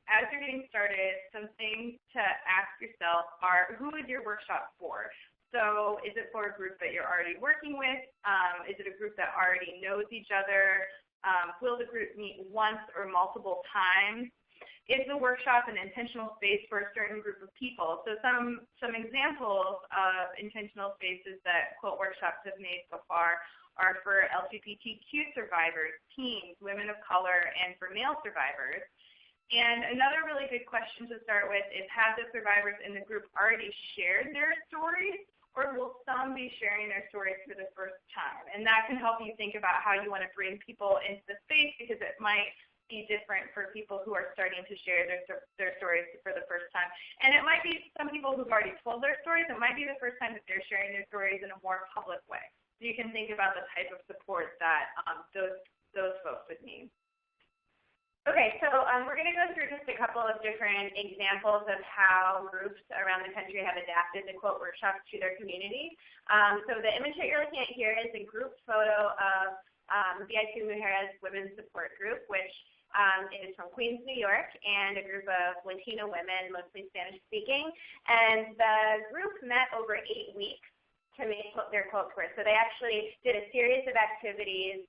S2: as you're getting started, some things to ask yourself are, who is your workshop for? So is it for a group that you're already working with? Is it a group that already knows each other? Will the group meet once or multiple times? Is the workshop an intentional space for a certain group of people? So some examples of intentional spaces that quilt workshops have made so far are for LGBTQ survivors, teens, women of color, and for male survivors. And another really good question to start with is, have the survivors in the group already shared their stories, or will some be sharing their stories for the first time? And that can help you think about how you want to bring people into the space, because it might be different for people who are starting to share their stories for the first time. And it might be some people who've already told their stories. It might be the first time that they're sharing their stories in a more public way. So you can think about the type of support that those folks would need.
S3: Okay, so we're going to go through just a couple of different examples of how groups around the country have adapted the quilt workshops to their community. So the image that you're looking at here is a group photo of VIP Mujeres Women's Support Group, which is from Queens, New York, and a group of Latino women, mostly Spanish-speaking. And the group met over 8 weeks to make their quilt squares. So they actually did a series of activities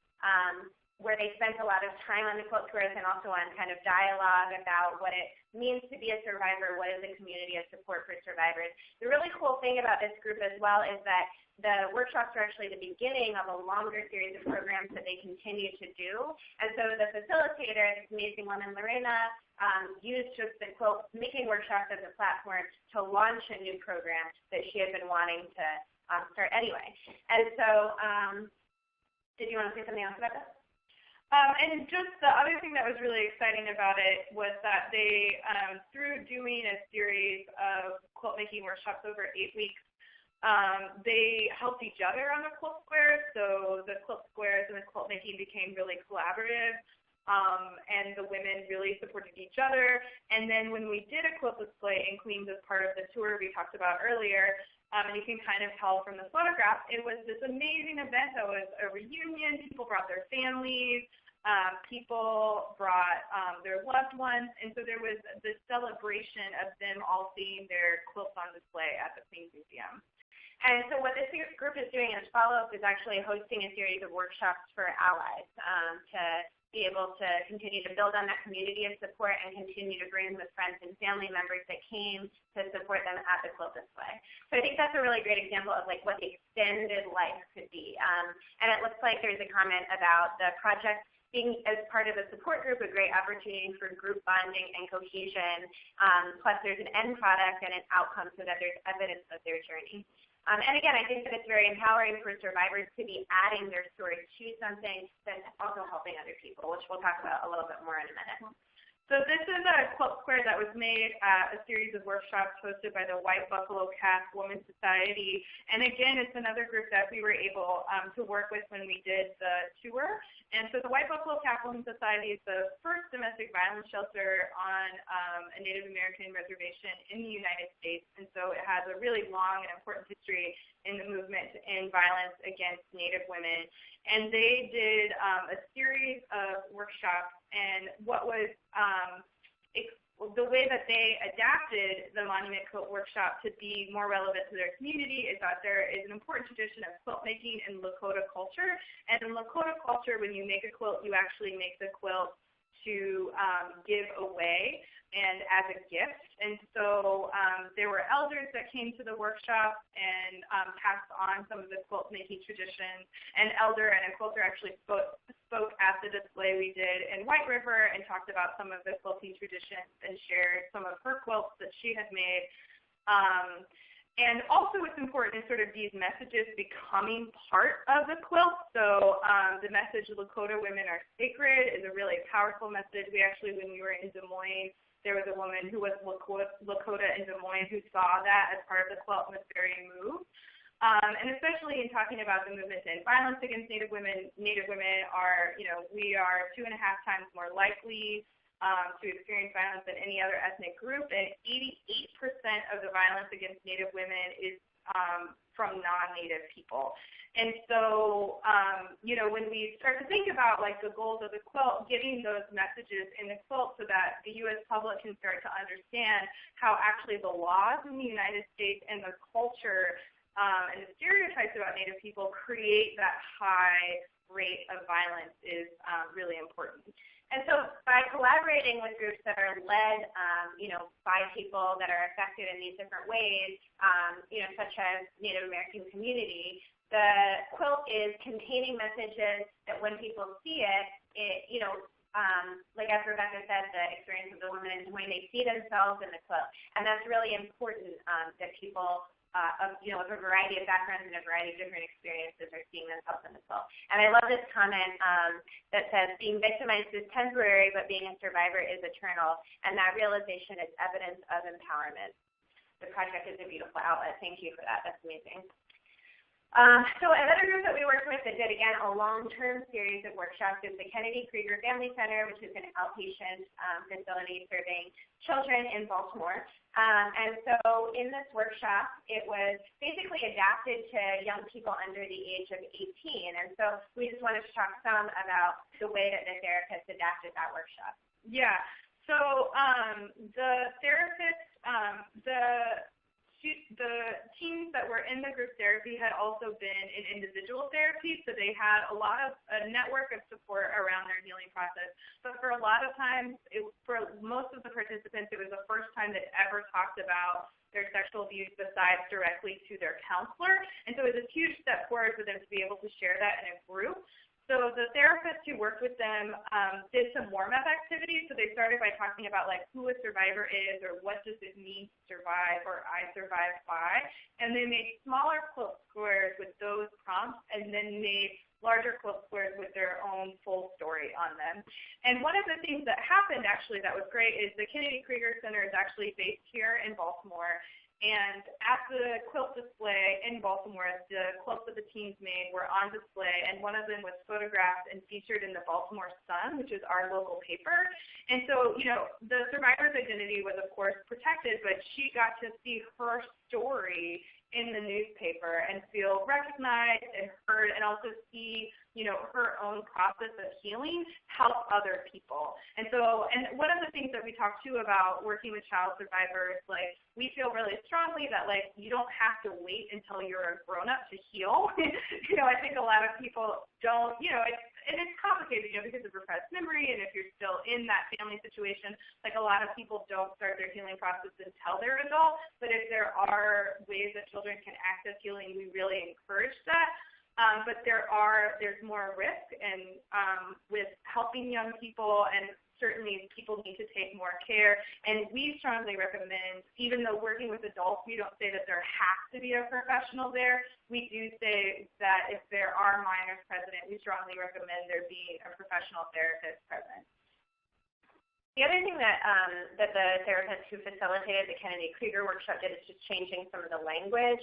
S3: where they spent a lot of time on the quilt squares and also on kind of dialogue about what it means to be a survivor, what is a community of support for survivors. The really cool thing about this group as well is that the workshops are actually the beginning of a longer series of programs that they continue to do. And so the facilitator, this amazing woman, Lorena, used just the quilt making workshops as a platform to launch a new program that she had been wanting to start anyway. And so did you want to say something else about that?
S2: And just the other thing that was really exciting about it was that they, through doing a series of quilt making workshops over 8 weeks, they helped each other on the quilt squares. So the quilt squares and the quilt making became really collaborative. and the women really supported each other. And then when we did a quilt display in Queens as part of the tour we talked about earlier, and you can kind of tell from the photograph, it was this amazing event that was a reunion. People brought their families. People brought their loved ones. And so there was this celebration of them all seeing their quilts on display at the Queens Museum.
S3: And so what this group is doing as follow-up is actually hosting a series of workshops for allies to be able to continue to build on that community of support and continue to bring with friends and family members that came to support them at the quilt display. So I think that's a really great example of like what the extended life could be. And it looks like there's a comment about the project being as part of a support group, a great opportunity for group bonding and cohesion. Plus there's an end product and an outcome so that there's evidence of their journey. And again, I think that it's very empowering for survivors to be adding their story to something that's also helping other people, which we'll talk about a little bit more in a minute.
S2: So this is a quilt square that was made at a series of workshops hosted by the White Buffalo Calf Women's Society. And again, it's another group that we were able to work with when we did the tour. And so the White Buffalo Calf Women's Society is the first domestic violence shelter on a Native American reservation in the United States. And so it has a really long and important history in the movement to end violence against Native women. And they did a series of workshops, and what was the way that they adapted the Monument Quilt workshop to be more relevant to their community is that there is an important tradition of quilt making in Lakota culture. And in Lakota culture, when you make a quilt, you actually make the quilt to give away and as a gift. And so there were elders that came to the workshop and passed on some of the quilt making traditions. An elder and a quilter actually spoke at the display we did in White River and talked about some of the quilting traditions and shared some of her quilts that she had made. And also what's important is sort of these messages becoming part of the quilt. So the message Lakota women are sacred is a really powerful message. We actually, when we were in Des Moines, there was a woman who was Lakota in Des Moines who saw that as part of the quilt and was very moved. And especially in talking about the movement and violence against Native women are, we are 2.5 times more likely to experience violence than any other ethnic group, and 88% of the violence against Native women is from non-Native people. And so, when we start to think about like the goals of the quilt, getting those messages in the quilt so that the U.S. public can start to understand how actually the laws in the United States and the culture and the stereotypes about Native people create that high rate of violence is really important.
S3: And so by collaborating with groups that are led, by people that are affected in these different ways, such as Native American community, the quilt is containing messages that when people see it, like as Rebecca said, the experience of the women, when they see themselves in the quilt. And that's really important that people of a variety of backgrounds and a variety of different experiences are seeing themselves in the quilt. And I love this comment that says, being victimized is temporary, but being a survivor is eternal. And that realization is evidence of empowerment. The project is a beautiful outlet. Thank you for that. That's amazing. So another group that we worked with that did, again, a long-term series of workshops is the Krieger Family Center, which is an outpatient facility serving children in Baltimore. And so in this workshop, it was basically adapted to young people under the age of 18. And so we just wanted to talk some about the way that the therapists adapted that workshop.
S2: Yeah. So the therapists, the teams that were in the group therapy had also been in individual therapy, so they had a network of support around their healing process. But for a lot of times, for most of the participants, it was the first time they'd ever talked about their sexual abuse besides directly to their counselor. And so it was a huge step forward for them to be able to share that in a group. So the therapists who worked with them did some warm-up activities. So they started by talking about like who a survivor is, or what does it mean to survive, or I survived by. And they made smaller quilt squares with those prompts, and then made larger quilt squares with their own full story on them. And one of the things that happened actually that was great is the Krieger Center is actually based here in Baltimore. And at the quilt display in Baltimore, the quilts that the teams made were on display, and one of them was photographed and featured in the Baltimore Sun, which is our local paper. And so, the survivor's identity was, of course, protected, but she got to see her story in the newspaper and feel recognized and heard, and also see, her own process of healing help other people. And so, and one of the things that we talk too about working with child survivors, we feel really strongly that you don't have to wait until you're a grown-up to heal. I think a lot of people don't, and it's complicated, because of repressed memory, and if you're still in that family situation, a lot of people don't start their healing process until they're adult. But if there are ways that children can access healing, we really encourage that. But there's more risk and with helping young people, and certainly people need to take more care. And we strongly recommend, even though working with adults, we don't say that there has to be a professional there. We do say that if there are minors present, we strongly recommend there be a professional therapist present.
S3: The other thing that that the therapist who facilitated the Kennedy Krieger workshop did is just changing some of the language.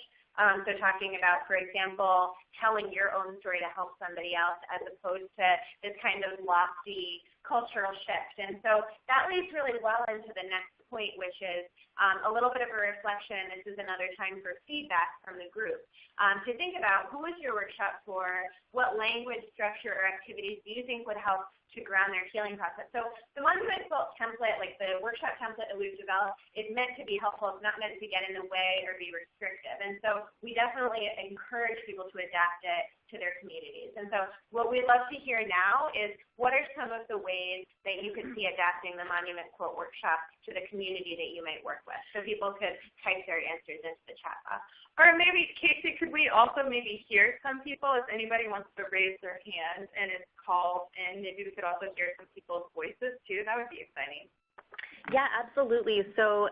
S3: So talking about, for example, telling your own story to help somebody else, as opposed to this kind of lofty cultural shift. And so that leads really well into the next point, which is a little bit of a reflection. This is another time for feedback from the group. To think about, who was your workshop for? What language, structure, or activities do you think would help to ground their healing process? So the Monument Quilt template, the workshop template that we've developed, is meant to be helpful. It's not meant to get in the way or be restrictive. And so we definitely encourage people to adapt it to their communities. And so what we'd love to hear now is, what are some of the ways that you could see adapting the Monument Quilt workshop to the community that you might work with? So people could type their answers into the chat box.
S2: Or maybe, Casey, could we also maybe hear some people, if anybody wants to raise their hand and it's called in, maybe we could also hear some people's voices too. That would be exciting.
S1: Yeah, absolutely. So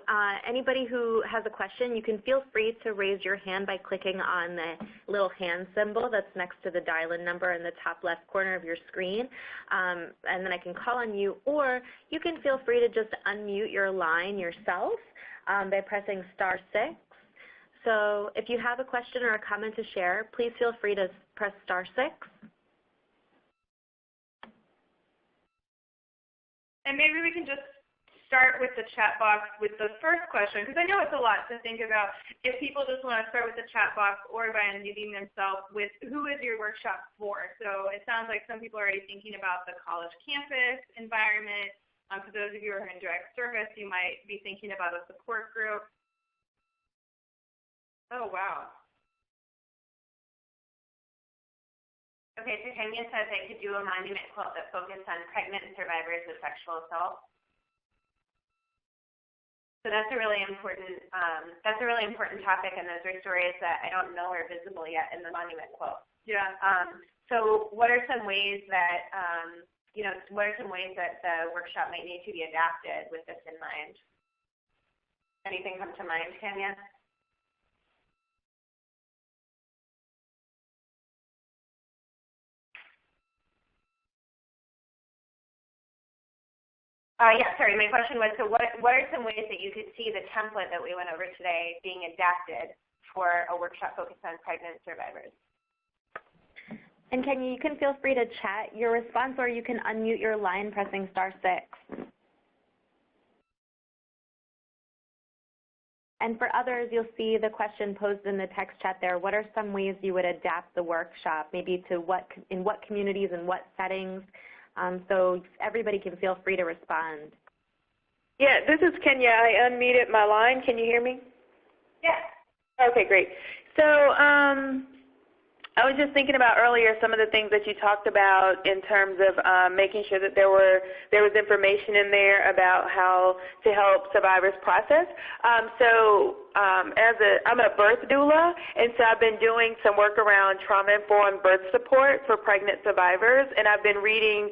S1: anybody who has a question, you can feel free to raise your hand by clicking on the little hand symbol that's next to the dial-in number in the top left corner of your screen, and then I can call on you, or you can feel free to just unmute your line yourself by pressing *6. So if you have a question or a comment to share, please feel free to press *6.
S2: And maybe we can just start with the chat box with the first question, because I know it's a lot to think about. If people just want to start with the chat box or by unmuting themselves with, who is your workshop for? So it sounds like some people are already thinking about the college campus environment. For those of you who are in direct service, you might be thinking about a support group. Oh, wow.
S3: Okay, so Kenya says I could do a monument quilt that focused on pregnant survivors of sexual assault. So that's a really important topic, and those are stories that I don't know are visible yet in the monument quilt.
S2: Yeah.
S3: So what are some ways that what are some ways that the workshop might need to be adapted with this in mind? Anything come to mind, Kenya? Yeah, sorry, my question was, so what are some ways that you could see the template that we went over today being adapted for a workshop focused on pregnant survivors?
S1: And Kenya, you can feel free to chat your response, or you can unmute your line pressing *6. And for others, you'll see the question posed in the text chat there. What are some ways you would adapt the workshop, maybe to in what communities and what settings? So everybody can feel free to respond.
S4: Yeah, this is Kenya. I unmuted my line. Can you hear me?
S3: Yes.
S4: Okay, great. So I was just thinking about earlier some of the things that you talked about in terms of making sure that there was information in there about how to help survivors process. I'm a birth doula, and so I've been doing some work around trauma-informed birth support for pregnant survivors, and I've been reading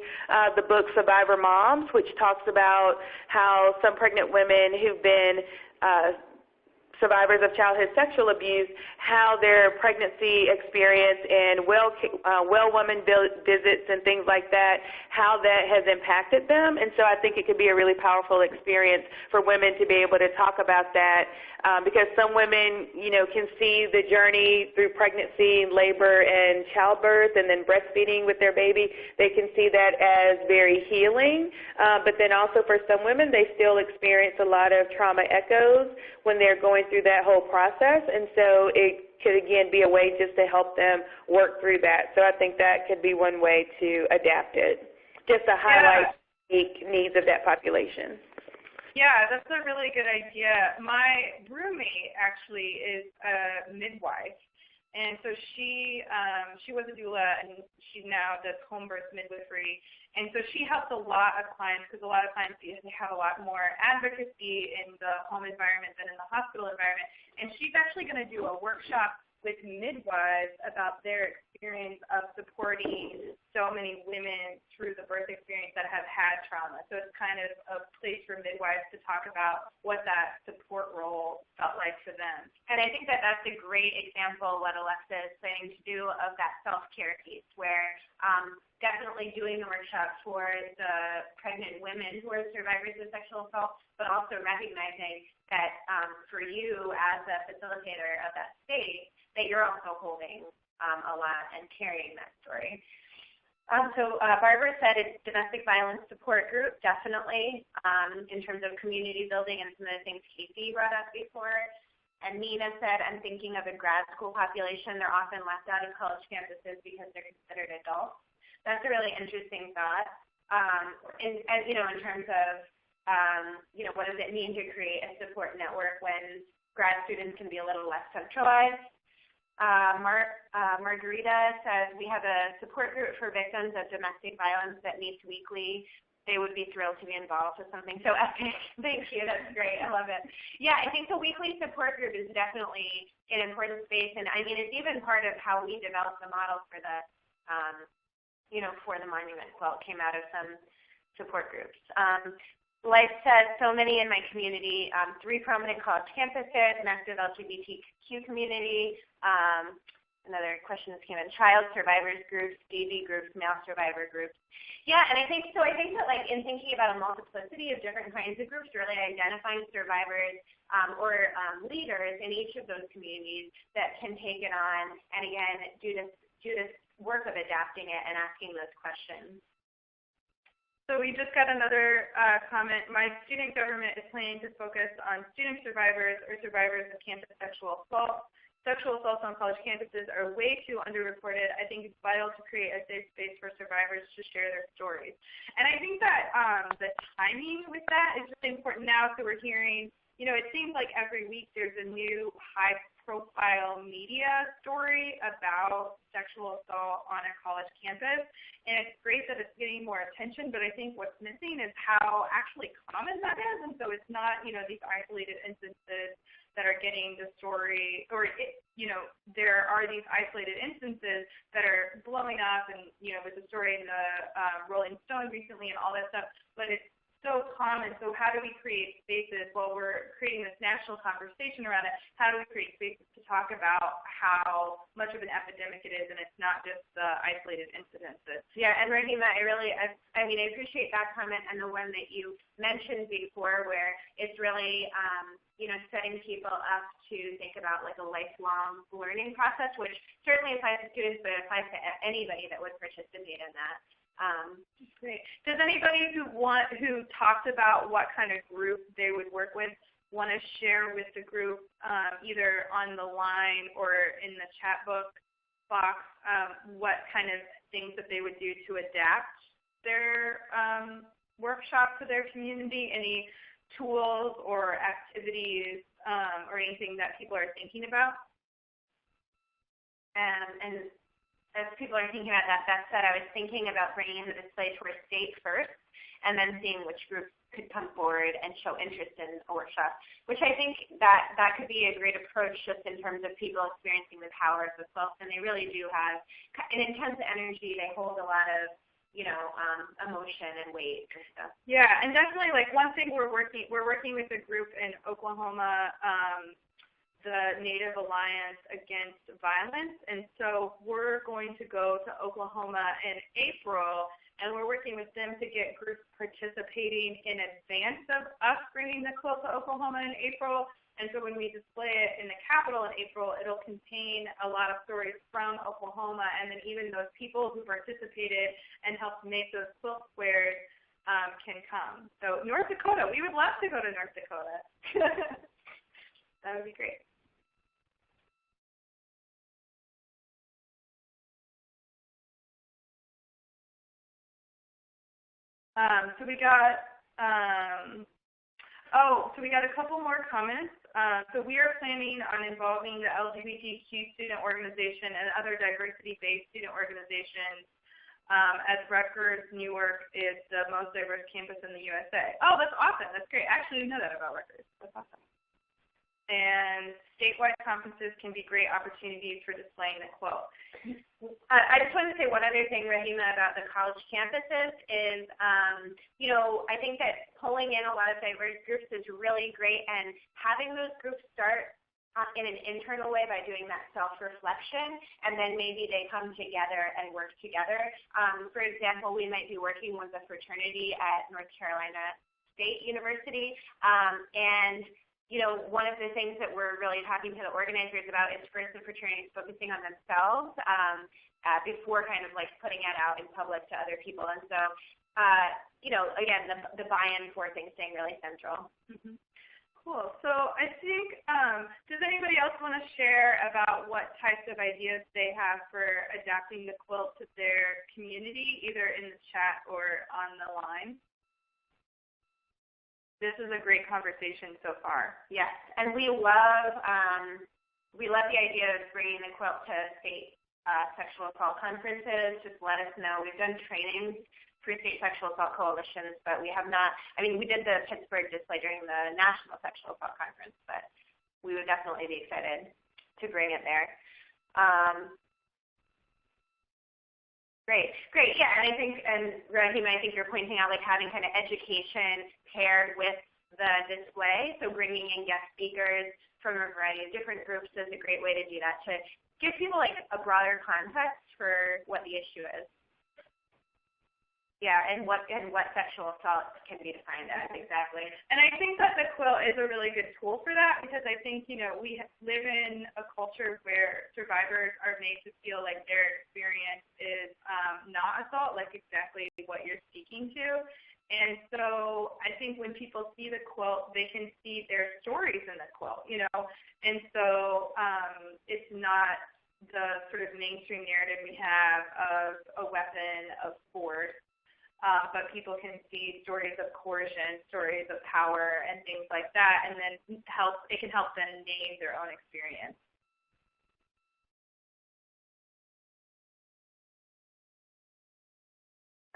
S4: the book Survivor Moms, which talks about how some pregnant women who've been survivors of childhood sexual abuse, how their pregnancy experience and well woman visits and things like that, how that has impacted them. And so I think it could be a really powerful experience for women to be able to talk about that, because some women, can see the journey through pregnancy, labor, and childbirth, and then breastfeeding with their baby. They can see that as very healing, but then also for some women, they still experience a lot of trauma echoes when they're going through that whole process, and so it could, again, be a way just to help them work through that. So I think that could be one way to adapt it, just to highlight the needs of that population.
S2: Yeah, that's a really good idea. My roommate actually is a midwife, and so she was a doula, and she now does home birth midwifery. And so she helps a lot of clients, because a lot of clients have a lot more advocacy in the home environment than in the hospital environment. And she's actually going to do a workshop with midwives about their experience of supporting so many women through the birth experience that have had trauma. So it's kind of a place for midwives to talk about what that support role felt like for them.
S3: And I think that that's a great example, what Alexa is planning to do, of that self-care piece, where definitely doing the workshop for the pregnant women who are survivors of sexual assault, but also recognizing that for you as a facilitator of that space, that you're also holding a lot and carrying that story. So Barbara said it's domestic violence support group, definitely, in terms of community building and some of the things Casey brought up before. And Nina said, I'm thinking of a grad school population. They're often left out of college campuses because they're considered adults. That's a really interesting thought. In terms of, what does it mean to create a support network when grad students can be a little less centralized? Margarita says, we have a support group for victims of domestic violence that meets weekly. They would be thrilled to be involved with something so epic. Thank you. That's great. I love it. Yeah, I think the weekly support group is definitely an important space. And, I mean, it's even part of how we developed the model for the, for the Monument Quilt, came out of some support groups. Life says, so many in my community, 3 prominent college campuses, an active LGBTQ community. Another question that came in, child survivors groups, DV groups, male survivor groups. Yeah, and I think that in thinking about a multiplicity of different kinds of groups, really identifying survivors or leaders in each of those communities that can take it on and, again, do this work of adapting it and asking those questions.
S2: So we just got another comment. My student government is planning to focus on student survivors or survivors of campus sexual assault. Sexual assaults on college campuses are way too underreported. I think it's vital to create a safe space for survivors to share their stories. And I think that the timing with that is really important now. So we're hearing, it seems like every week there's a new high-profile media story about sexual assault on a college campus. And it's great that it's getting more attention, but I think what's missing is how actually common that is. And so it's not, these isolated instances that are getting the story, or there are these isolated instances that are blowing up, and with the story in the Rolling Stone recently and all that stuff. But it's so common. So how do we create spaces while we're creating this national conversation around it? How do we create spaces to talk about how much of an epidemic it is, and it's not just the isolated incidences?
S3: Yeah, and Rahima, I appreciate that comment and the one that you mentioned before, where it's really setting people up to think about like a lifelong learning process, which certainly applies to students, but it applies to anybody that would participate in that.
S2: Great. Does anybody who talked about what kind of group they would work with want to share with the group, either on the line or in the chat box, what kind of things that they would do to adapt their workshop to their community? Any tools or activities or anything that people are thinking about?
S3: And as people are thinking about that said, I was thinking about bringing the display to a state first and then seeing which groups could come forward and show interest in a workshop, which I think that could be a great approach just in terms of people experiencing the power of the quilt. And they really do have an intense energy. They hold a lot of emotion and weight and stuff.
S2: Yeah, and definitely, like, one thing we're working with a group in Oklahoma the Native Alliance Against Violence. And so we're going to go to Oklahoma in April, and we're working with them to get groups participating in advance of us bringing the quilt to Oklahoma in April. And so when we display it in the Capitol in April, it'll contain a lot of stories from Oklahoma, and then even those people who participated and helped make those quilt squares can come. So North Dakota, we would love to go to North Dakota. That would be great. So we got a couple more comments. So we are planning on involving the LGBTQ student organization and other diversity-based student organizations, as Rutgers Newark is the most diverse campus in the USA. Oh, that's awesome. That's great. I actually didn't know that about Rutgers. That's awesome. And statewide conferences can be great opportunities for displaying the quilt.
S3: I just wanted to say one other thing, Rahima, about the college campuses is, I think that pulling in a lot of diverse groups is really great, and having those groups start in an internal way by doing that self-reflection, and then maybe they come together and work together. For example, we might be working with a fraternity at North Carolina State University, and one of the things that we're really talking to the organizers about is first the fraternities focusing on themselves before kind of like putting it out in public to other people. And so, again, the buy-in for things staying really central.
S2: Mm-hmm. Cool. So I think, does anybody else want to share about what types of ideas they have for adapting the quilt to their community, either in the chat or on the line? This is a great conversation so far.
S3: Yes, and we love the idea of bringing the quilt to state sexual assault conferences. Just let us know. We've done trainings for state sexual assault coalitions, but we have not. I mean, we did the Pittsburgh display during the National Sexual Assault Conference, but we would definitely be excited to bring it there. Great. Yeah, and I think, Rahima, I think you're pointing out like having kind of education paired with the display, so bringing in guest speakers from a variety of different groups is a great way to do that, to give people like a broader context for what the issue is. Yeah, and what sexual assault can be defined as, exactly.
S2: And I think that the quilt is a really good tool for that, because I think, we live in a culture where survivors are made to feel like their experience is not assault, like exactly what you're speaking to. And so I think when people see the quilt, they can see their stories in the quilt, And so it's not the sort of mainstream narrative we have of a weapon of force. But people can see stories of coercion, stories of power, and things like that, and then it can help them name their own experience.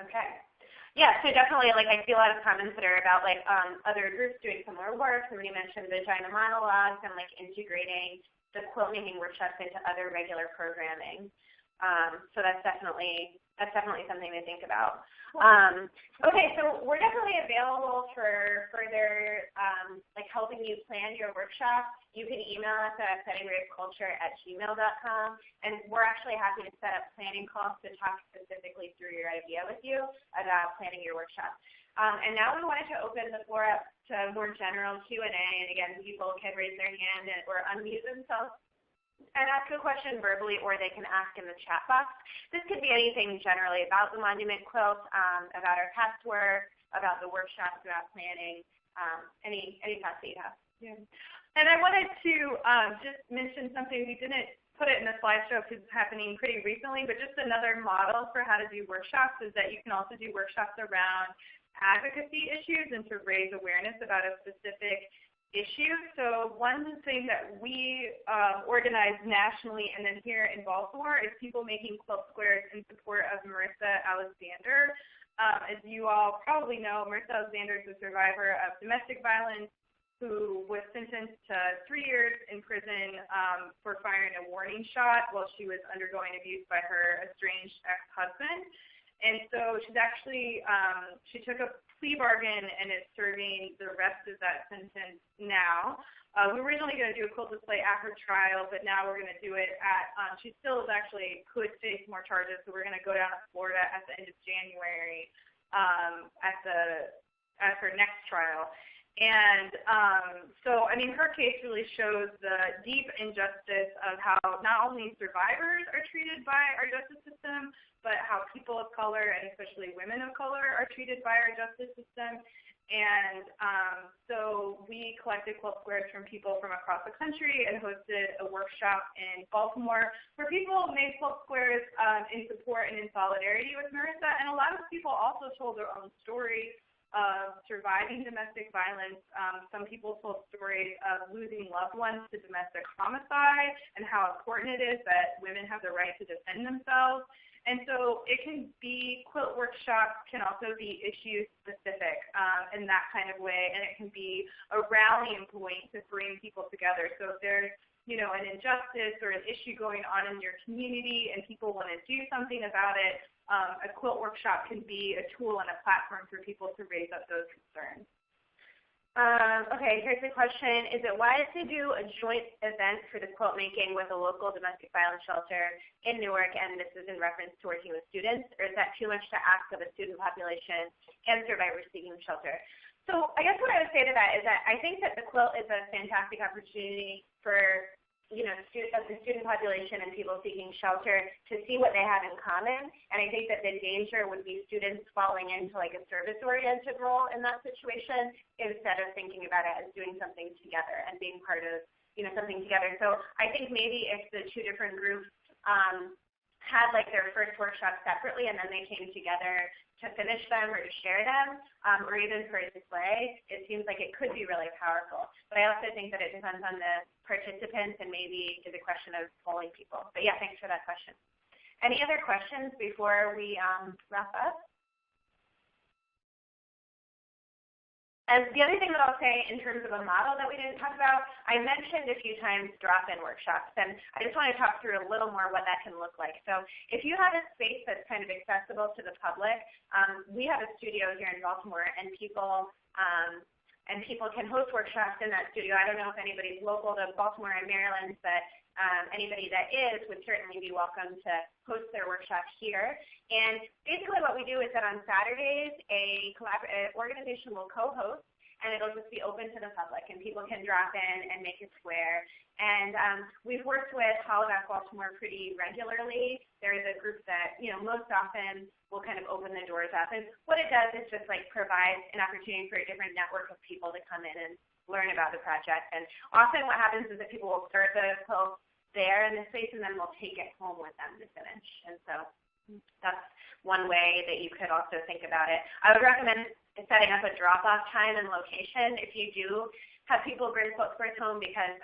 S3: Okay. Yeah, so definitely, like, I see a lot of comments that are about, like, other groups doing similar work. Somebody mentioned vagina monologues and, like, integrating the quilt making workshops into other regular programming. So that's definitely something to think about. Okay, so we're definitely available for further like helping you plan your workshop. You can email us at settingraveculture@gmail.com, and we're actually happy to set up planning calls to talk specifically through your idea with you about planning your workshop. And now we wanted to open the floor up to more general Q&A, and again, people can raise their hand or unmute themselves and ask a question verbally, or they can ask in the chat box. This could be anything generally about the Monument Quilt, about our past work, about the workshops, about planning, any thoughts that you have.
S2: Yeah. And I wanted to just mention something. We didn't put it in the slideshow because it's happening pretty recently, but just another model for how to do workshops is that you can also do workshops around advocacy issues and to raise awareness about a specific issue. So one thing that we organize nationally and then here in Baltimore is people making quilt squares in support of Marissa Alexander. As you all probably know, Marissa Alexander is a survivor of domestic violence who was sentenced to 3 years in prison for firing a warning shot while she was undergoing abuse by her estranged ex-husband. And so she's actually, she took a plea bargain and is serving the rest of that sentence now. We were originally going to do a quilt display at her trial, but now we're going to do it at, she still is actually could face more charges, so we're going to go down to Florida at the end of January at her next trial. And so, I mean, her case really shows the deep injustice of how not only survivors are treated by our justice system, but how people of color, and especially women of color, are treated by our justice system. And so we collected quilt squares from people from across the country and hosted a workshop in Baltimore where people made quilt squares in support and in solidarity with Marissa. And a lot of people also told their own stories of surviving domestic violence. Some people told stories of losing loved ones to domestic homicide and how important it is that women have the right to defend themselves. And so it can be, quilt workshops can also be issue specific in that kind of way, and it can be a rallying point to bring people together. So if there's, you know, an injustice or an issue going on in your community and people want to do something about it, a quilt workshop can be a tool and a platform for people to raise up those concerns.
S3: Okay, here's the question. Is it wise to do a joint event for the quilt making with a local domestic violence shelter in Newark, and this is in reference to working with students, or is that too much to ask of a student population and survivors seeking shelter? So I guess what I would say to that is that I think that the quilt is a fantastic opportunity for, you know, the student population and people seeking shelter to see what they have in common. And I think that the danger would be students falling into like a service-oriented role in that situation instead of thinking about it as doing something together and being part of, you know, something together. So I think maybe if the two different groups had like their first workshop separately and then they came together to finish them or to share them, or even for a display, it seems like it could be really powerful. But I also think that it depends on the participants and maybe is a question of polling people. But yeah, thanks for that question. Any other questions before we wrap up? And the other thing that I'll say in terms of a model that we didn't talk about, I mentioned a few times drop-in workshops, and I just want to talk through a little more what that can look like. So if you have a space that's kind of accessible to the public, we have a studio here in Baltimore, and people can host workshops in that studio. I don't know if anybody's local to Baltimore and Maryland, but anybody that is would certainly be welcome to host their workshop here. And basically what we do is that on Saturdays, an organization will co-host, and it'll just be open to the public, and people can drop in and make a square. And we've worked with Holoback Baltimore pretty regularly. There is a group that, you know, most often will kind of open the doors up. And what it does is just like provide an opportunity for a different network of people to come in and learn about the project. And often what happens is that people will start the quilt there in the space and then we'll take it home with them to finish. And so that's one way that you could also think about it. I would recommend setting up a drop-off time and location if you do have people bring quilt squares home, because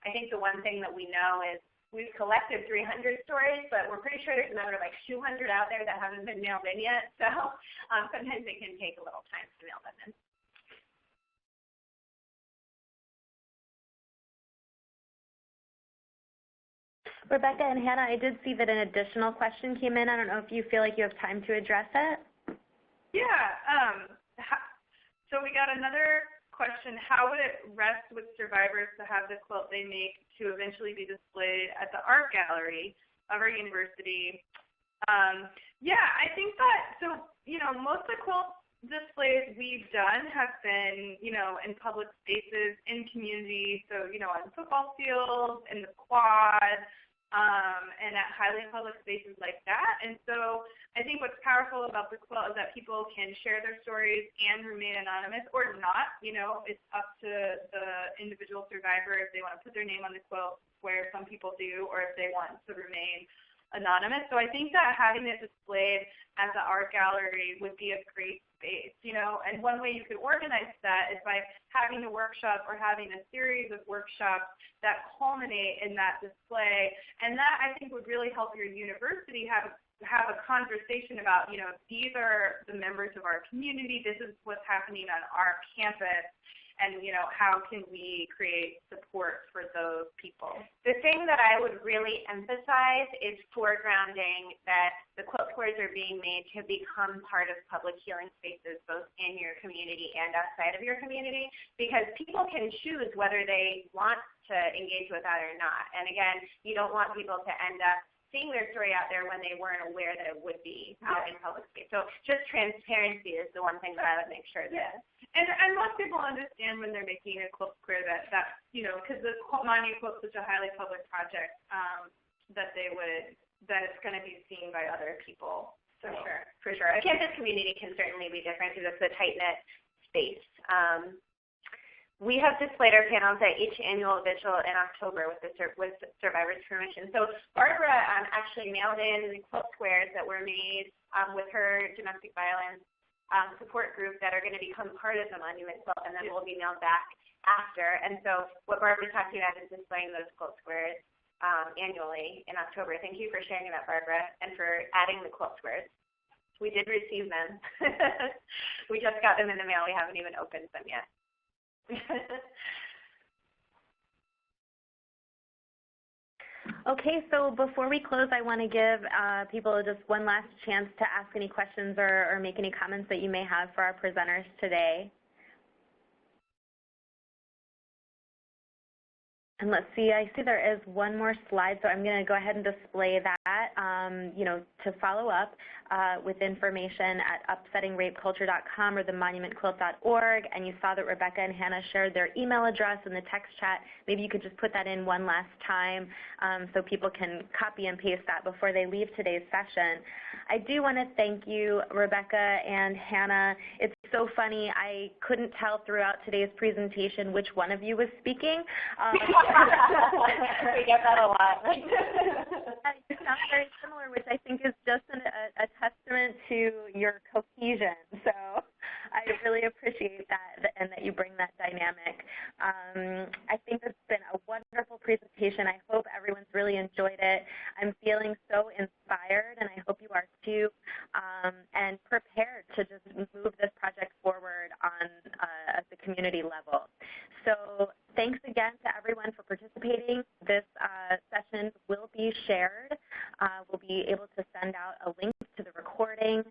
S3: I think the one thing that we know is we've collected 300 stories, but we're pretty sure there's another like 200 out there that haven't been mailed in yet. So sometimes it can take a little time to mail them in.
S1: Rebecca and Hannah, I did see that an additional question came in. I don't know if you feel like you have time to address it.
S2: Yeah. So we got another question. How would it rest with survivors to have the quilt they make to eventually be displayed at the art gallery of our university? Yeah, I think that, so, you know, most of the quilt displays we've done have been, you know, in public spaces, in community, so, you know, on football fields, in the quad, and at highly public spaces like that. And so I think what's powerful about the quilt is that people can share their stories and remain anonymous, or not. You know, it's up to the individual survivor if they want to put their name on the quilt, where some people do, or if they want to remain anonymous. So I think that having it displayed at the art gallery would be a great space, you know. And one way you could organize that is by having a workshop or having a series of workshops that culminate in that display. And that, I think, would really help your university have a conversation about, you know, these are the members of our community, this is what's happening on our campus. and how can we create support for those people?
S3: The thing that I would really emphasize is foregrounding that the quilt squares are being made to become part of public healing spaces both in your community and outside of your community, because people can choose whether they want to engage with that or not. And again, you don't want people to end up seeing their story out there when they weren't aware that it would be out in public space. So just transparency is the one thing that I would make sure that.
S2: And most people understand when they're making a quilt square that because the Monument Quilt is such a highly public project, that it's going to be seen by other people.
S3: For sure. A campus community can certainly be different because it's a tight-knit space. We have displayed our panels at each annual vigil in October with survivors' permission. So Barbara actually mailed in quilt squares that were made with her domestic violence support group that are going to become part of the Monument Quilt, and then will be mailed back after. And so what Barbara's talking about is displaying those quilt squares annually in October. Thank you for sharing that, Barbara, and for adding the quilt squares. We did receive them. We just got them in the mail. We haven't even opened them yet.
S1: Okay, so before we close, I want to give people just one last chance to ask any questions or make any comments that you may have for our presenters today. And let's see, I see there is one more slide, so I'm going to go ahead and display that, to follow up with information at upsettingrapeculture.com or themonumentquilt.org. And you saw that Rebecca and Hannah shared their email address in the text chat. Maybe you could just put that in one last time so people can copy and paste that before they leave today's session. I do want to thank you, Rebecca and Hannah. It's so funny. I couldn't tell throughout today's presentation which one of you was speaking.
S3: We get that a lot.
S1: You sound very similar, which I think is just a testament to your cohesion. So I really appreciate that and that you bring that dynamic. I think it's been a wonderful presentation. I hope everyone's really enjoyed it. I'm feeling so inspired, and I hope you are too, and prepared to just move this project forward on at the community level. So thanks again to everyone for participating. This session will be shared. We'll be able to send out a link to the recording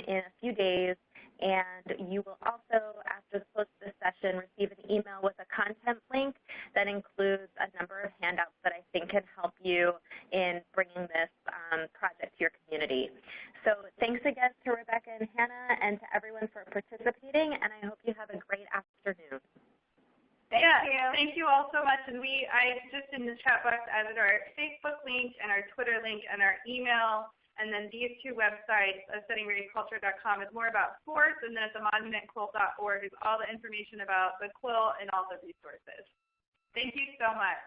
S1: in a few days, and you will also, after the close of this session, receive an email with a content link that includes a number of handouts that I think can help you in bringing this project to your community. So thanks again to Rebecca and Hannah and to everyone for participating, and I hope you have a great afternoon.
S2: Thank you all so much. And I just in the chat box added our Facebook link and our Twitter link and our email. And then these two websites, upsettingrapeculture.com is more about sports, and then at themonumentquilt.org is all the information about the quilt and all the resources. Thank you so much.